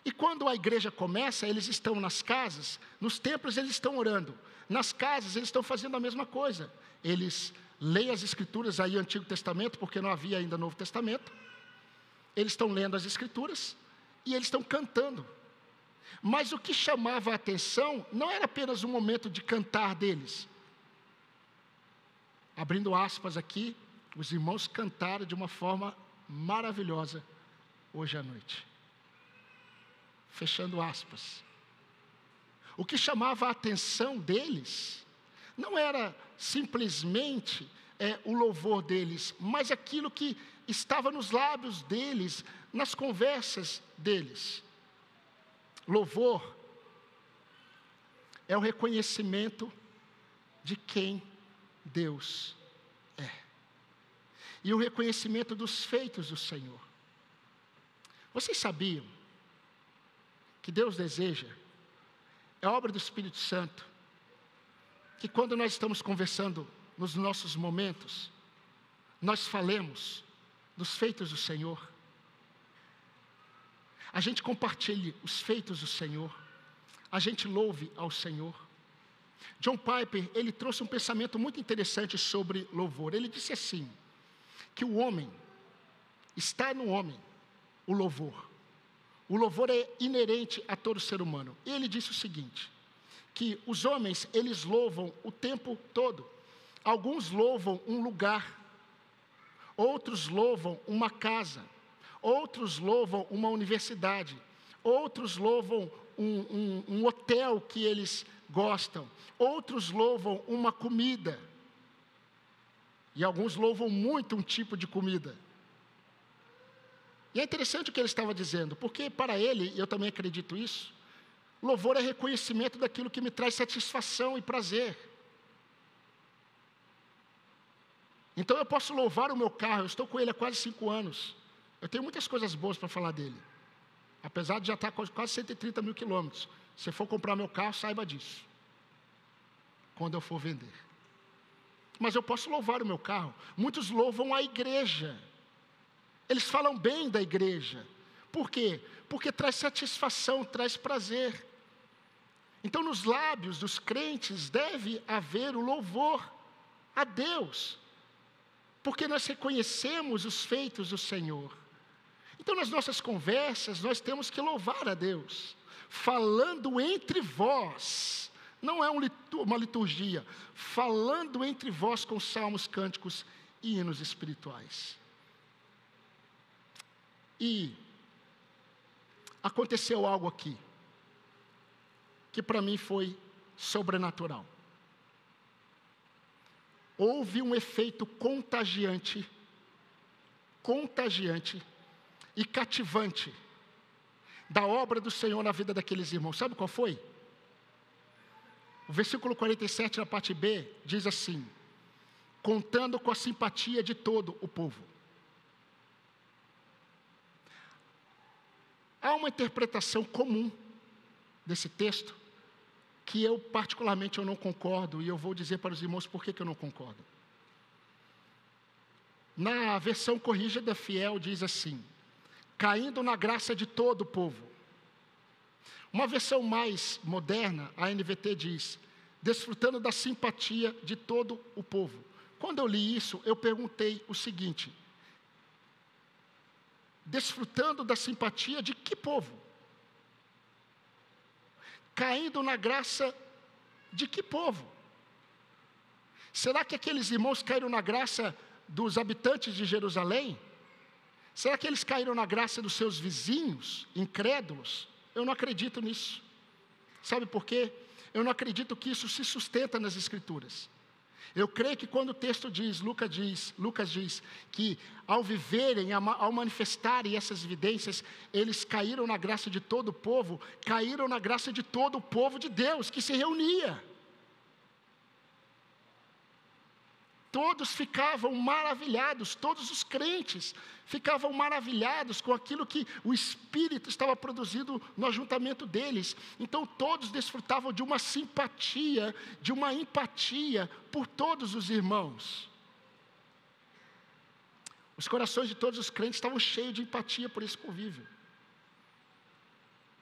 E quando a igreja começa, eles estão nas casas, nos templos eles estão orando. Nas casas eles estão fazendo a mesma coisa. Eles leem as escrituras, aí Antigo Testamento, porque não havia ainda Novo Testamento. Eles estão lendo as escrituras e eles estão cantando. Mas o que chamava a atenção não era apenas o momento de cantar deles. Abrindo aspas aqui, os irmãos cantaram de uma forma maravilhosa hoje à noite. Fechando aspas. O que chamava a atenção deles não era simplesmente o louvor deles, mas aquilo que estava nos lábios deles, nas conversas deles. Louvor é o reconhecimento de quem Deus é. E o reconhecimento dos feitos do Senhor. Vocês sabiam que Deus deseja, é obra do Espírito Santo, que quando nós estamos conversando nos nossos momentos, nós falemos dos feitos do Senhor. A gente compartilhe os feitos do Senhor. A gente louve ao Senhor. John Piper, ele trouxe um pensamento muito interessante sobre louvor. Ele disse assim, que o homem, está no homem, o louvor. O louvor é inerente a todo ser humano. Ele disse o seguinte, que os homens, eles louvam o tempo todo. Alguns louvam um lugar, outros louvam uma casa, outros louvam uma universidade, outros louvam um hotel que eles gostam, outros louvam uma comida, e alguns louvam muito um tipo de comida. E é interessante o que ele estava dizendo, porque para ele, eu também acredito isso, louvor é reconhecimento daquilo que me traz satisfação e prazer. Então eu posso louvar o meu carro, eu estou com ele há quase 5 anos. Eu tenho muitas coisas boas para falar dele. Apesar de já estar quase 130 mil quilômetros. Se for comprar meu carro, saiba disso. Quando eu for vender. Mas eu posso louvar o meu carro. Muitos louvam a igreja. Eles falam bem da igreja. Por quê? Porque traz satisfação, traz prazer. Então nos lábios dos crentes deve haver o louvor a Deus. Porque nós reconhecemos os feitos do Senhor. Então nas nossas conversas nós temos que louvar a Deus. Falando entre vós, não é uma liturgia, falando entre vós com salmos, cânticos e hinos espirituais. E aconteceu algo aqui, que para mim foi sobrenatural. Houve um efeito contagiante e cativante da obra do Senhor na vida daqueles irmãos. Sabe qual foi? O versículo 47, na parte B, diz assim, contando com a simpatia de todo o povo. Há uma interpretação comum desse texto, que eu particularmente não concordo, e eu vou dizer para os irmãos por que eu não concordo. Na versão corrigida fiel diz assim, caindo na graça de todo o povo. Uma versão mais moderna, a NVT diz, desfrutando da simpatia de todo o povo. Quando eu li isso, eu perguntei o seguinte, desfrutando da simpatia de que povo? Caindo na graça de que povo? Será que aqueles irmãos caíram na graça dos habitantes de Jerusalém? Será que eles caíram na graça dos seus vizinhos, incrédulos? Eu não acredito nisso. Sabe por quê? Eu não acredito que isso se sustenta nas Escrituras. Eu creio que quando o texto diz, Lucas diz, que ao viverem, ao manifestarem essas evidências, eles caíram na graça de todo o povo, caíram na graça de todo o povo de Deus, que se reunia. Todos ficavam maravilhados, todos os crentes ficavam maravilhados com aquilo que o Espírito estava produzindo no ajuntamento deles. Então todos desfrutavam de uma simpatia, de uma empatia por todos os irmãos. Os corações de todos os crentes estavam cheios de empatia por esse convívio.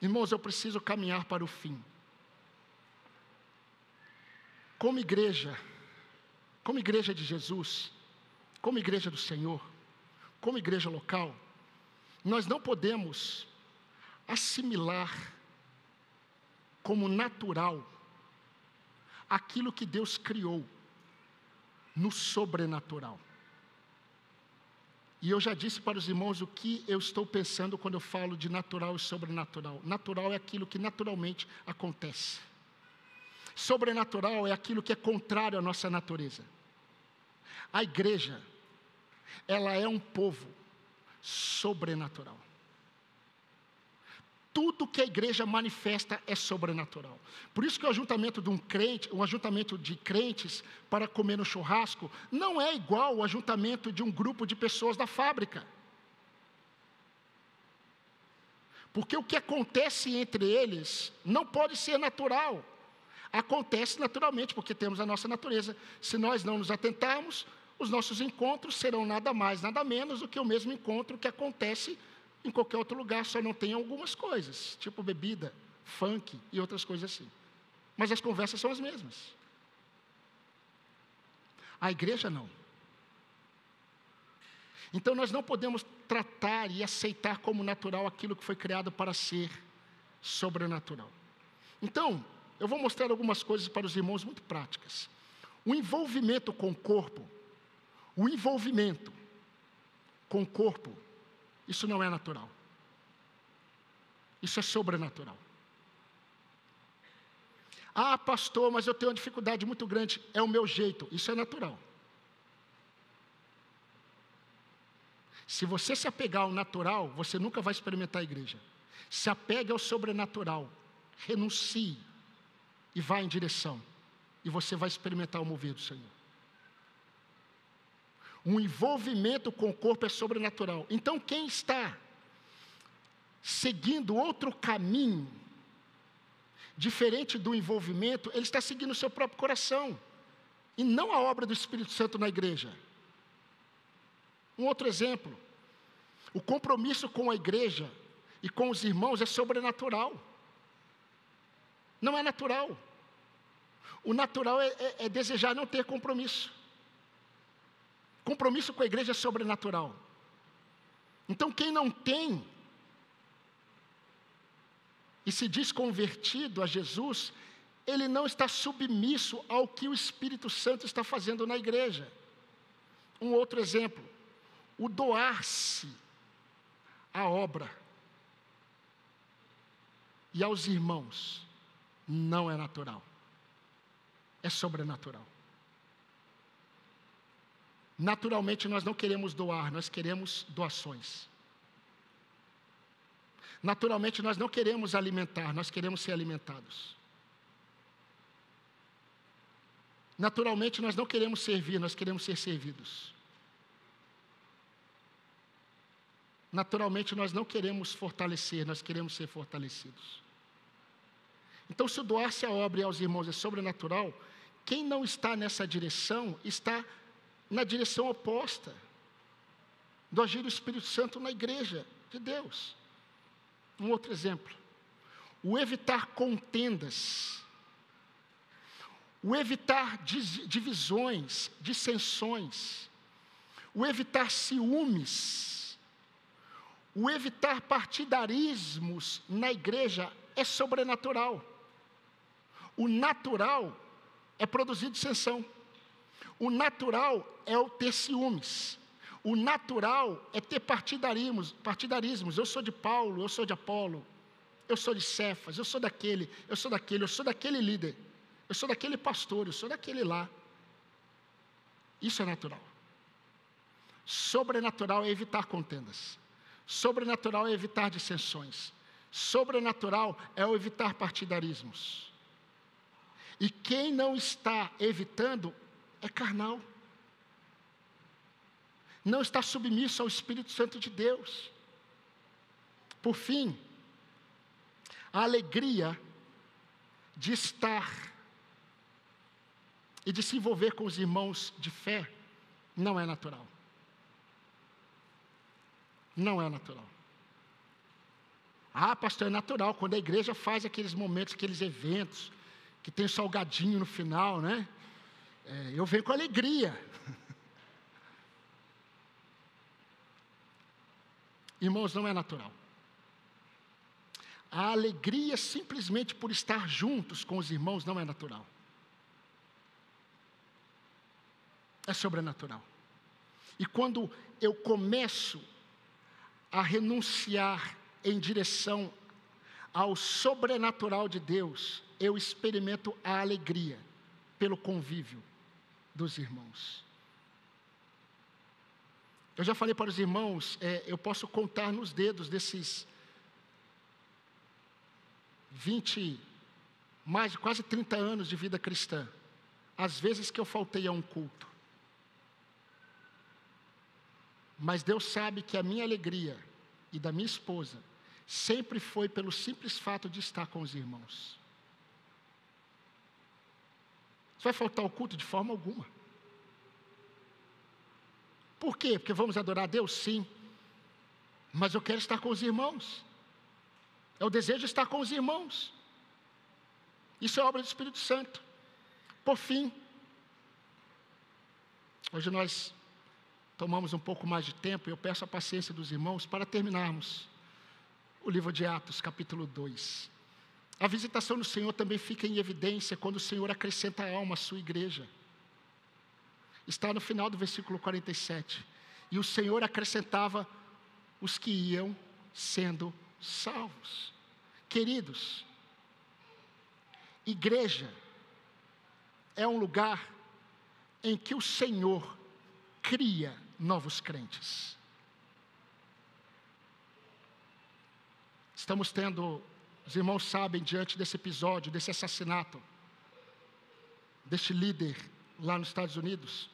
Irmãos, eu preciso caminhar para o fim. Como igreja de Jesus, como igreja do Senhor, como igreja local, nós não podemos assimilar como natural aquilo que Deus criou no sobrenatural. E eu já disse para os irmãos o que eu estou pensando quando eu falo de natural e sobrenatural. Natural é aquilo que naturalmente acontece. Sobrenatural é aquilo que é contrário à nossa natureza. A igreja, ela é um povo sobrenatural. Tudo que a igreja manifesta é sobrenatural. Por isso que o ajuntamento de um ajuntamento de crentes para comer no churrasco, não é igual ao ajuntamento de um grupo de pessoas da fábrica. Porque o que acontece entre eles não pode ser natural. Acontece naturalmente, porque temos a nossa natureza. Se nós não nos atentarmos, os nossos encontros serão nada mais, nada menos do que o mesmo encontro que acontece em qualquer outro lugar, só não tem algumas coisas, tipo bebida, funk e outras coisas assim. Mas as conversas são as mesmas. A igreja não. Então nós não podemos tratar e aceitar como natural aquilo que foi criado para ser sobrenatural. Então, eu vou mostrar algumas coisas para os irmãos muito práticas. O envolvimento com o corpo, isso não é natural. Isso é sobrenatural. Ah, pastor, mas eu tenho uma dificuldade muito grande. É o meu jeito. Isso é natural. Se você se apegar ao natural, você nunca vai experimentar a igreja. Se apegue ao sobrenatural. Renuncie. E vá em direção. E você vai experimentar o mover do Senhor. Um envolvimento com o corpo é sobrenatural. Então, quem está seguindo outro caminho, diferente do envolvimento, ele está seguindo o seu próprio coração, e não a obra do Espírito Santo na igreja. Um outro exemplo, o compromisso com a igreja e com os irmãos é sobrenatural. Não é natural. O natural é desejar não ter compromisso. Compromisso com a igreja é sobrenatural. Então, quem não tem e se diz convertido a Jesus, ele não está submisso ao que o Espírito Santo está fazendo na igreja. Um outro exemplo, o doar-se à obra e aos irmãos não é natural, é sobrenatural. Naturalmente nós não queremos doar, nós queremos doações. Naturalmente nós não queremos alimentar, nós queremos ser alimentados. Naturalmente nós não queremos servir, nós queremos ser servidos. Naturalmente nós não queremos fortalecer, nós queremos ser fortalecidos. Então, se o doar-se à obra e aos irmãos é sobrenatural, quem não está nessa direção está na direção oposta do agir do Espírito Santo na igreja de Deus. Um outro exemplo, o evitar contendas, o evitar divisões, dissensões, o evitar ciúmes, o evitar partidarismos na igreja é sobrenatural. O natural é produzir dissensão. O natural é o ter ciúmes. O natural é ter partidarismos. Eu sou de Paulo, eu sou de Apolo, eu sou de Cefas, eu sou daquele líder, eu sou daquele pastor, eu sou daquele lá. Isso é natural. Sobrenatural é evitar contendas. Sobrenatural é evitar dissensões. Sobrenatural é o evitar partidarismos. E quem não está evitando é carnal. Não está submisso ao Espírito Santo de Deus. Por fim, a alegria de estar e de se envolver com os irmãos de fé não é natural. Não é natural. Ah, pastor, é natural, quando a igreja faz aqueles momentos, aqueles eventos, que tem o salgadinho no final, né? Eu venho com alegria. Irmãos, não é natural. a alegria simplesmente por estar juntos com os irmãos não é natural. É sobrenatural. E quando eu começo a renunciar em direção ao sobrenatural de Deus, eu experimento a alegria pelo convívio dos irmãos. Eu já falei para os irmãos, eu posso contar nos dedos desses 20, mais de quase 30 anos de vida cristã, as vezes que eu faltei a um culto. Mas Deus sabe que a minha alegria e da minha esposa sempre foi pelo simples fato de estar com os irmãos. Você vai faltar ao culto de forma alguma. Por quê? Porque vamos adorar a Deus? Sim. Mas eu quero estar com os irmãos. É o desejo de estar com os irmãos. Isso é obra do Espírito Santo. Por fim, hoje nós tomamos um pouco mais de tempo e eu peço a paciência dos irmãos para terminarmos o livro de Atos, capítulo 2. A visitação do Senhor também fica em evidência quando o Senhor acrescenta a alma à sua igreja. Está no final do versículo 47. E o Senhor acrescentava os que iam sendo salvos. Queridos, igreja é um lugar em que o Senhor cria novos crentes. Estamos tendo, os irmãos sabem, diante desse episódio, desse assassinato, deste líder lá nos Estados Unidos,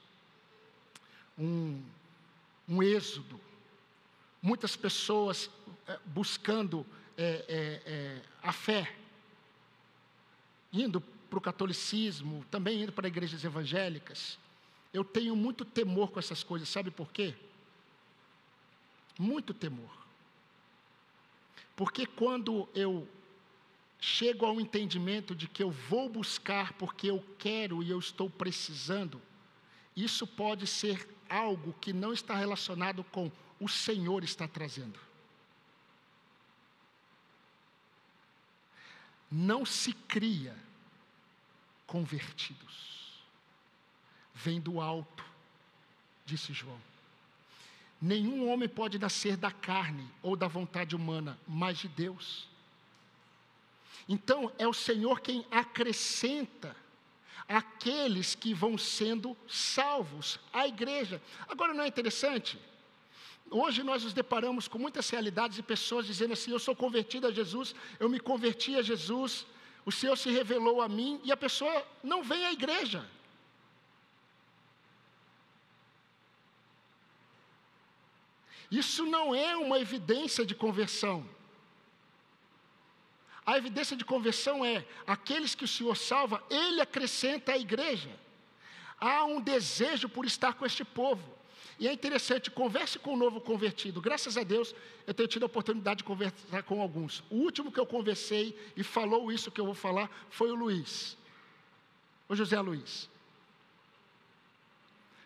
um êxodo, muitas pessoas buscando a fé, indo para o catolicismo, também indo para igrejas evangélicas. Eu tenho muito temor com essas coisas, sabe por quê? Muito temor. Porque quando eu chego ao entendimento de que eu vou buscar porque eu quero e eu estou precisando, isso pode ser algo que não está relacionado com o Senhor está trazendo. Não se cria convertidos. Vem do alto, disse João. Nenhum homem pode nascer da carne ou da vontade humana, mas de Deus. Então, é o Senhor quem acrescenta aqueles que vão sendo salvos à igreja. Agora, não é interessante? Hoje nós nos deparamos com muitas realidades de pessoas dizendo assim: eu sou convertido a Jesus, eu me converti a Jesus, o Senhor se revelou a mim, e a pessoa não vem à igreja. Isso não é uma evidência de conversão. A evidência de conversão é aqueles que o Senhor salva, Ele acrescenta à igreja. Há um desejo por estar com este povo. E é interessante, converse com o novo convertido. Graças a Deus, eu tenho tido a oportunidade de conversar com alguns. O último que eu conversei e falou isso que eu vou falar foi o Luiz. O José Luiz.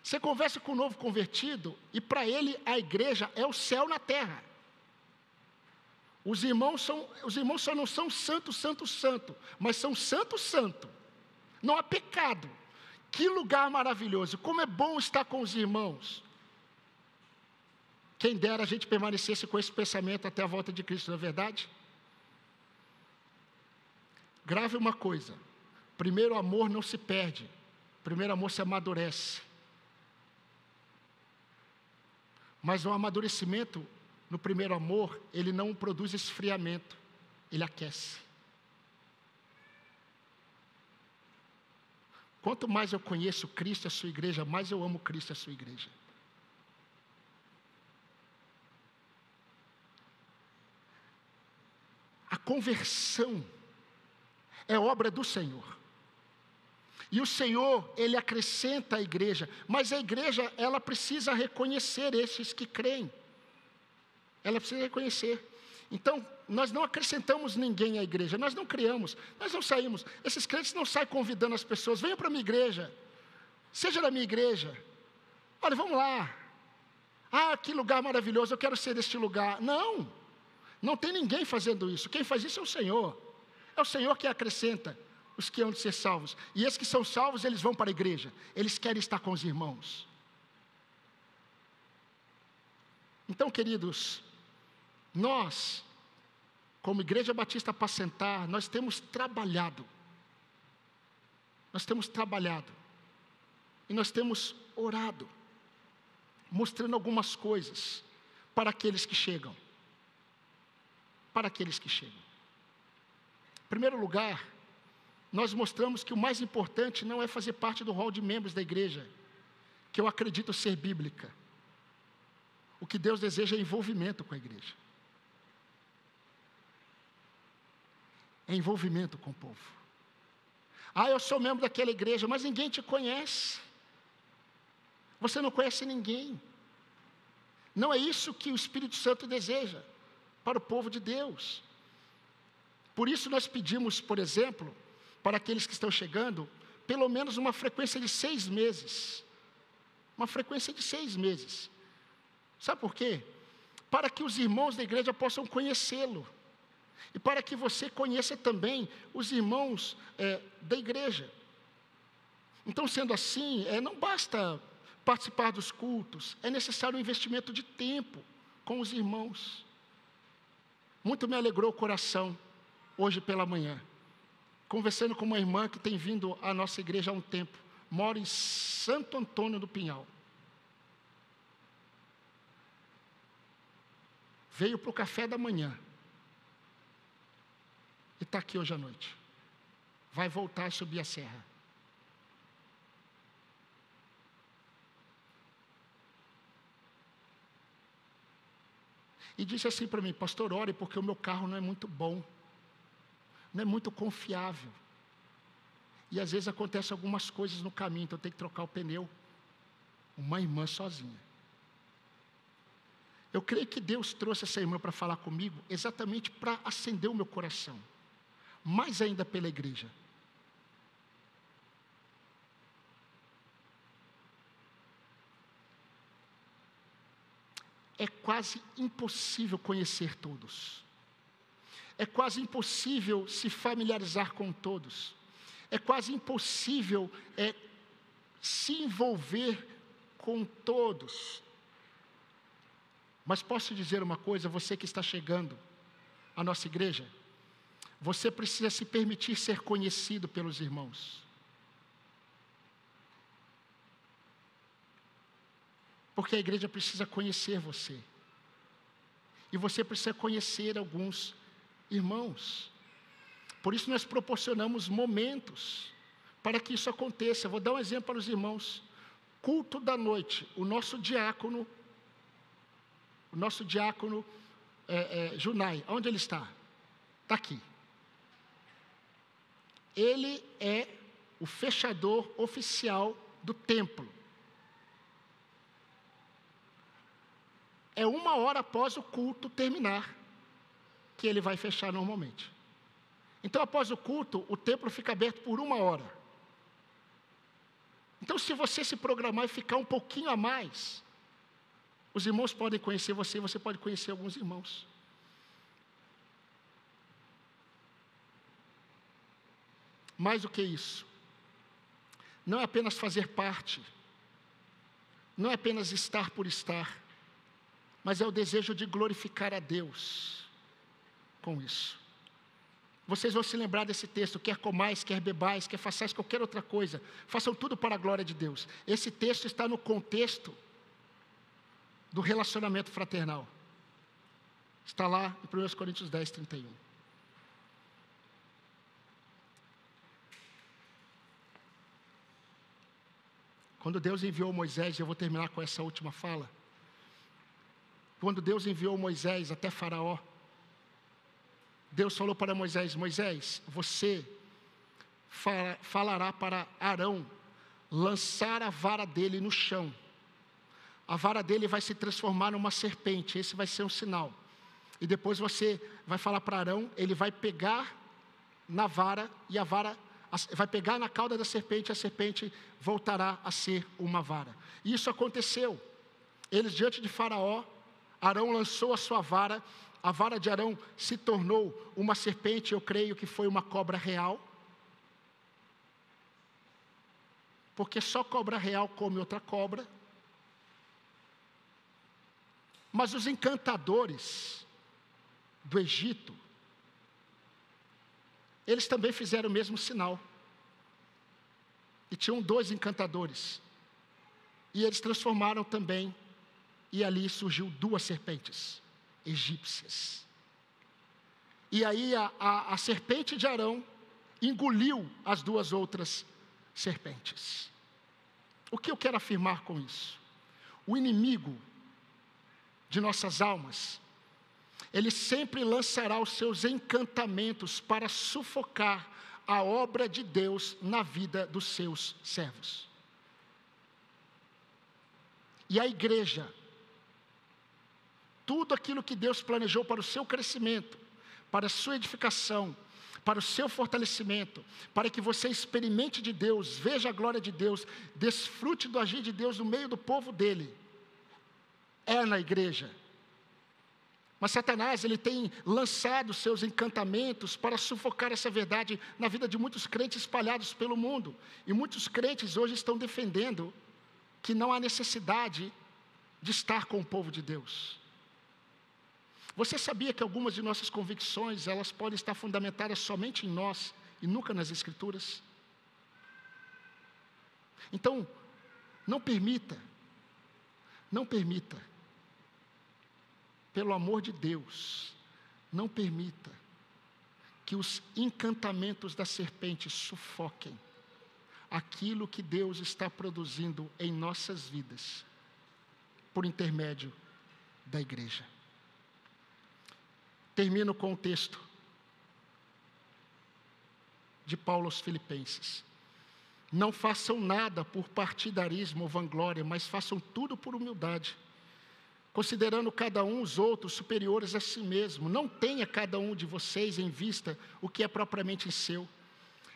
Você conversa com o novo convertido e para ele a igreja é o céu na terra. Os irmãos só não são santo, mas são santo. Não há pecado. Que lugar maravilhoso, como é bom estar com os irmãos. Quem dera a gente permanecesse com esse pensamento até a volta de Cristo, não é verdade? Grave uma coisa, primeiro amor não se perde, primeiro amor se amadurece. Mas o amadurecimento no primeiro amor, ele não produz esfriamento, ele aquece. Quanto mais eu conheço Cristo e a sua igreja, mais eu amo Cristo e a sua igreja. A conversão é obra do Senhor. E o Senhor, Ele acrescenta à igreja, mas a igreja, ela precisa reconhecer esses que creem. Ela precisa reconhecer. Então, nós não acrescentamos ninguém à igreja, nós não criamos, nós não saímos. Esses crentes não saem convidando as pessoas: venham para a minha igreja, seja da minha igreja. Olha, vamos lá. Ah, que lugar maravilhoso, eu quero ser deste lugar. Não. Não tem ninguém fazendo isso. Quem faz isso é o Senhor. É o Senhor que acrescenta os que hão de ser salvos. E esses que são salvos, eles vão para a igreja. Eles querem estar com os irmãos. Então, queridos, nós, como Igreja Batista Apacentar, nós temos trabalhado. E nós temos orado, mostrando algumas coisas para aqueles que chegam. Em primeiro lugar, nós mostramos que o mais importante não é fazer parte do hall de membros da igreja, que eu acredito ser bíblica. O que Deus deseja é envolvimento com a igreja. É envolvimento com o povo. Eu sou membro daquela igreja, mas ninguém te conhece. Você não conhece ninguém. Não é isso que o Espírito Santo deseja para o povo de Deus. Por isso nós pedimos, por exemplo, para aqueles que estão chegando, pelo menos uma frequência de 6 meses. Sabe por quê? Para que os irmãos da igreja possam conhecê-lo. E para que você conheça também os irmãos da igreja. Então, sendo assim, não basta participar dos cultos, é necessário um investimento de tempo com os irmãos. Muito me alegrou o coração, hoje pela manhã, conversando com uma irmã que tem vindo à nossa igreja há um tempo, mora em Santo Antônio do Pinhal. Veio para o café da manhã, e está aqui hoje à noite. Vai voltar a subir a serra. E disse assim para mim: pastor, ore, porque o meu carro não é muito bom, não é muito confiável. E às vezes acontecem algumas coisas no caminho, então eu tenho que trocar o pneu. Uma irmã sozinha. Eu creio que Deus trouxe essa irmã para falar comigo, exatamente para acender o meu coração. Mais ainda pela igreja. É quase impossível conhecer todos. É quase impossível se familiarizar com todos. É quase impossível se envolver com todos. Mas posso dizer uma coisa, você que está chegando à nossa igreja, você precisa se permitir ser conhecido pelos irmãos. Porque a igreja precisa conhecer você. E você precisa conhecer alguns irmãos. Por isso nós proporcionamos momentos para que isso aconteça. Eu vou dar um exemplo para os irmãos. Culto da noite. O nosso diácono Junai, onde ele está? Está aqui. Ele é o fechador oficial do templo. É 1 hora após o culto terminar que ele vai fechar normalmente. Então, após o culto, o templo fica aberto por 1 hora. Então, se você se programar e ficar um pouquinho a mais, os irmãos podem conhecer você e você pode conhecer alguns irmãos. Mais do que isso, não é apenas fazer parte, não é apenas estar por estar, mas é o desejo de glorificar a Deus com isso. Vocês vão se lembrar desse texto: quer comais, quer bebais, quer façais qualquer outra coisa, façam tudo para a glória de Deus. Esse texto está no contexto do relacionamento fraternal. Está lá em 1 Coríntios 10, 31. Quando Deus enviou Moisés, e eu vou terminar com essa última fala. Quando Deus enviou Moisés até Faraó, Deus falou para Moisés: Moisés, você falará para Arão lançar a vara dele no chão. A vara dele vai se transformar numa serpente, esse vai ser um sinal. E depois você vai falar para Arão, ele vai pegar na vara, e a vara vai pegar na cauda da serpente, e a serpente voltará a ser uma vara. E isso aconteceu. Eles diante de Faraó, Arão lançou a sua vara, a vara de Arão se tornou uma serpente, eu creio que foi uma cobra real. Porque só cobra real come outra cobra. Mas os encantadores do Egito, eles também fizeram o mesmo sinal. E tinham 2 encantadores. E eles transformaram também, e ali surgiu 2 serpentes egípcias. E aí a serpente de Arão engoliu as 2 outras serpentes. O que eu quero afirmar com isso? O inimigo de nossas almas, ele sempre lançará os seus encantamentos para sufocar a obra de Deus na vida dos seus servos. E a igreja, tudo aquilo que Deus planejou para o seu crescimento, para a sua edificação, para o seu fortalecimento, para que você experimente de Deus, veja a glória de Deus, desfrute do agir de Deus no meio do povo dele, é na igreja. Mas Satanás, ele tem lançado seus encantamentos para sufocar essa verdade na vida de muitos crentes espalhados pelo mundo. E muitos crentes hoje estão defendendo que não há necessidade de estar com o povo de Deus. Você sabia que algumas de nossas convicções, elas podem estar fundamentadas somente em nós e nunca nas Escrituras? Então, não permita, pelo amor de Deus, não permita que os encantamentos da serpente sufoquem aquilo que Deus está produzindo em nossas vidas, por intermédio da igreja. Termino com o texto de Paulo aos Filipenses. Não façam nada por partidarismo ou vanglória, mas façam tudo por humildade, considerando cada um os outros superiores a si mesmo. Não tenha cada um de vocês em vista o que é propriamente seu,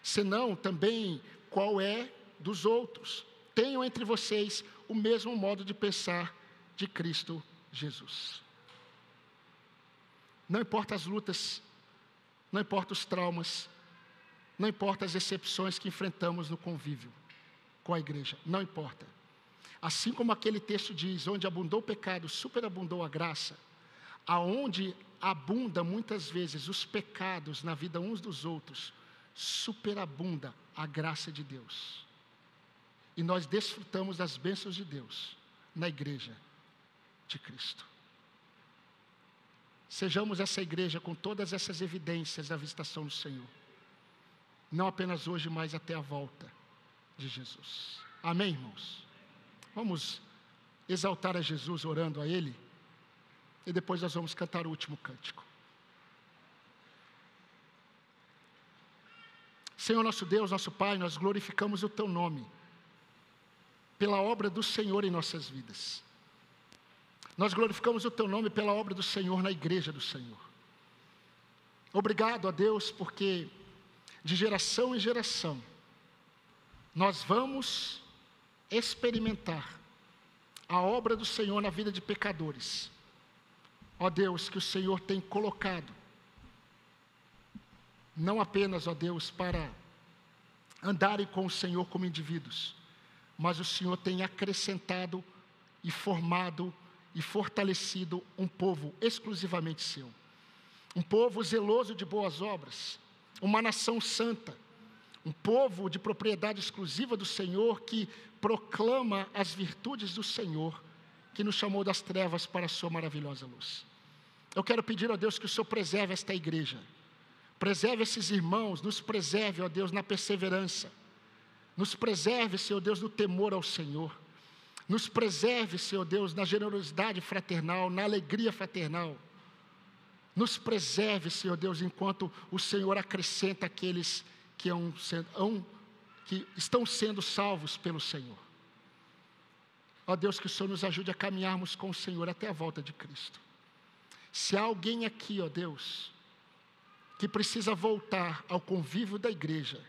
senão também qual é dos outros. Tenham entre vocês o mesmo modo de pensar de Cristo Jesus. Não importa as lutas, não importa os traumas, não importa as decepções que enfrentamos no convívio com a igreja, não importa. Assim como aquele texto diz, onde abundou o pecado, superabundou a graça, aonde abunda muitas vezes os pecados na vida uns dos outros, superabunda a graça de Deus. E nós desfrutamos das bênçãos de Deus na igreja de Cristo. Sejamos essa igreja com todas essas evidências da visitação do Senhor. Não apenas hoje, mas até a volta de Jesus. Amém, irmãos? Vamos exaltar a Jesus orando a Ele. E depois nós vamos cantar o último cântico. Senhor nosso Deus, nosso Pai, nós glorificamos o Teu nome pela obra do Senhor em nossas vidas. Nós glorificamos o Teu nome pela obra do Senhor na igreja do Senhor. Obrigado a Deus, porque de geração em geração nós vamos experimentar a obra do Senhor na vida de pecadores. Ó Deus, que o Senhor tem colocado, não apenas, ó Deus, para andarem com o Senhor como indivíduos, mas o Senhor tem acrescentado e formado e fortalecido um povo exclusivamente seu. Um povo zeloso de boas obras, uma nação santa, um povo de propriedade exclusiva do Senhor, que proclama as virtudes do Senhor, que nos chamou das trevas para a sua maravilhosa luz. Eu quero pedir a Deus que o Senhor preserve esta igreja, preserve esses irmãos, nos preserve, ó Deus, na perseverança, nos preserve, Senhor Deus, no temor ao Senhor, nos preserve, Senhor Deus, na generosidade fraternal, na alegria fraternal. Nos preserve, Senhor Deus, enquanto o Senhor acrescenta aqueles que estão sendo salvos pelo Senhor. Ó Deus, que o Senhor nos ajude a caminharmos com o Senhor até a volta de Cristo. Se há alguém aqui, ó Deus, que precisa voltar ao convívio da igreja,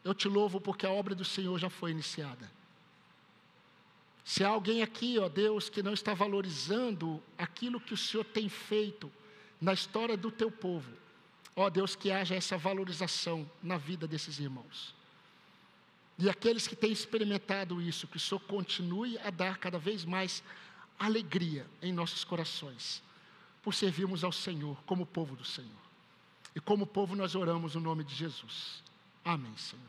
eu te louvo porque a obra do Senhor já foi iniciada. Se há alguém aqui, ó Deus, que não está valorizando aquilo que o Senhor tem feito na história do teu povo. Ó Deus, que haja essa valorização na vida desses irmãos. E aqueles que têm experimentado isso, que o Senhor continue a dar cada vez mais alegria em nossos corações, por servirmos ao Senhor, como povo do Senhor. E como povo nós oramos no nome de Jesus. Amém, Senhor.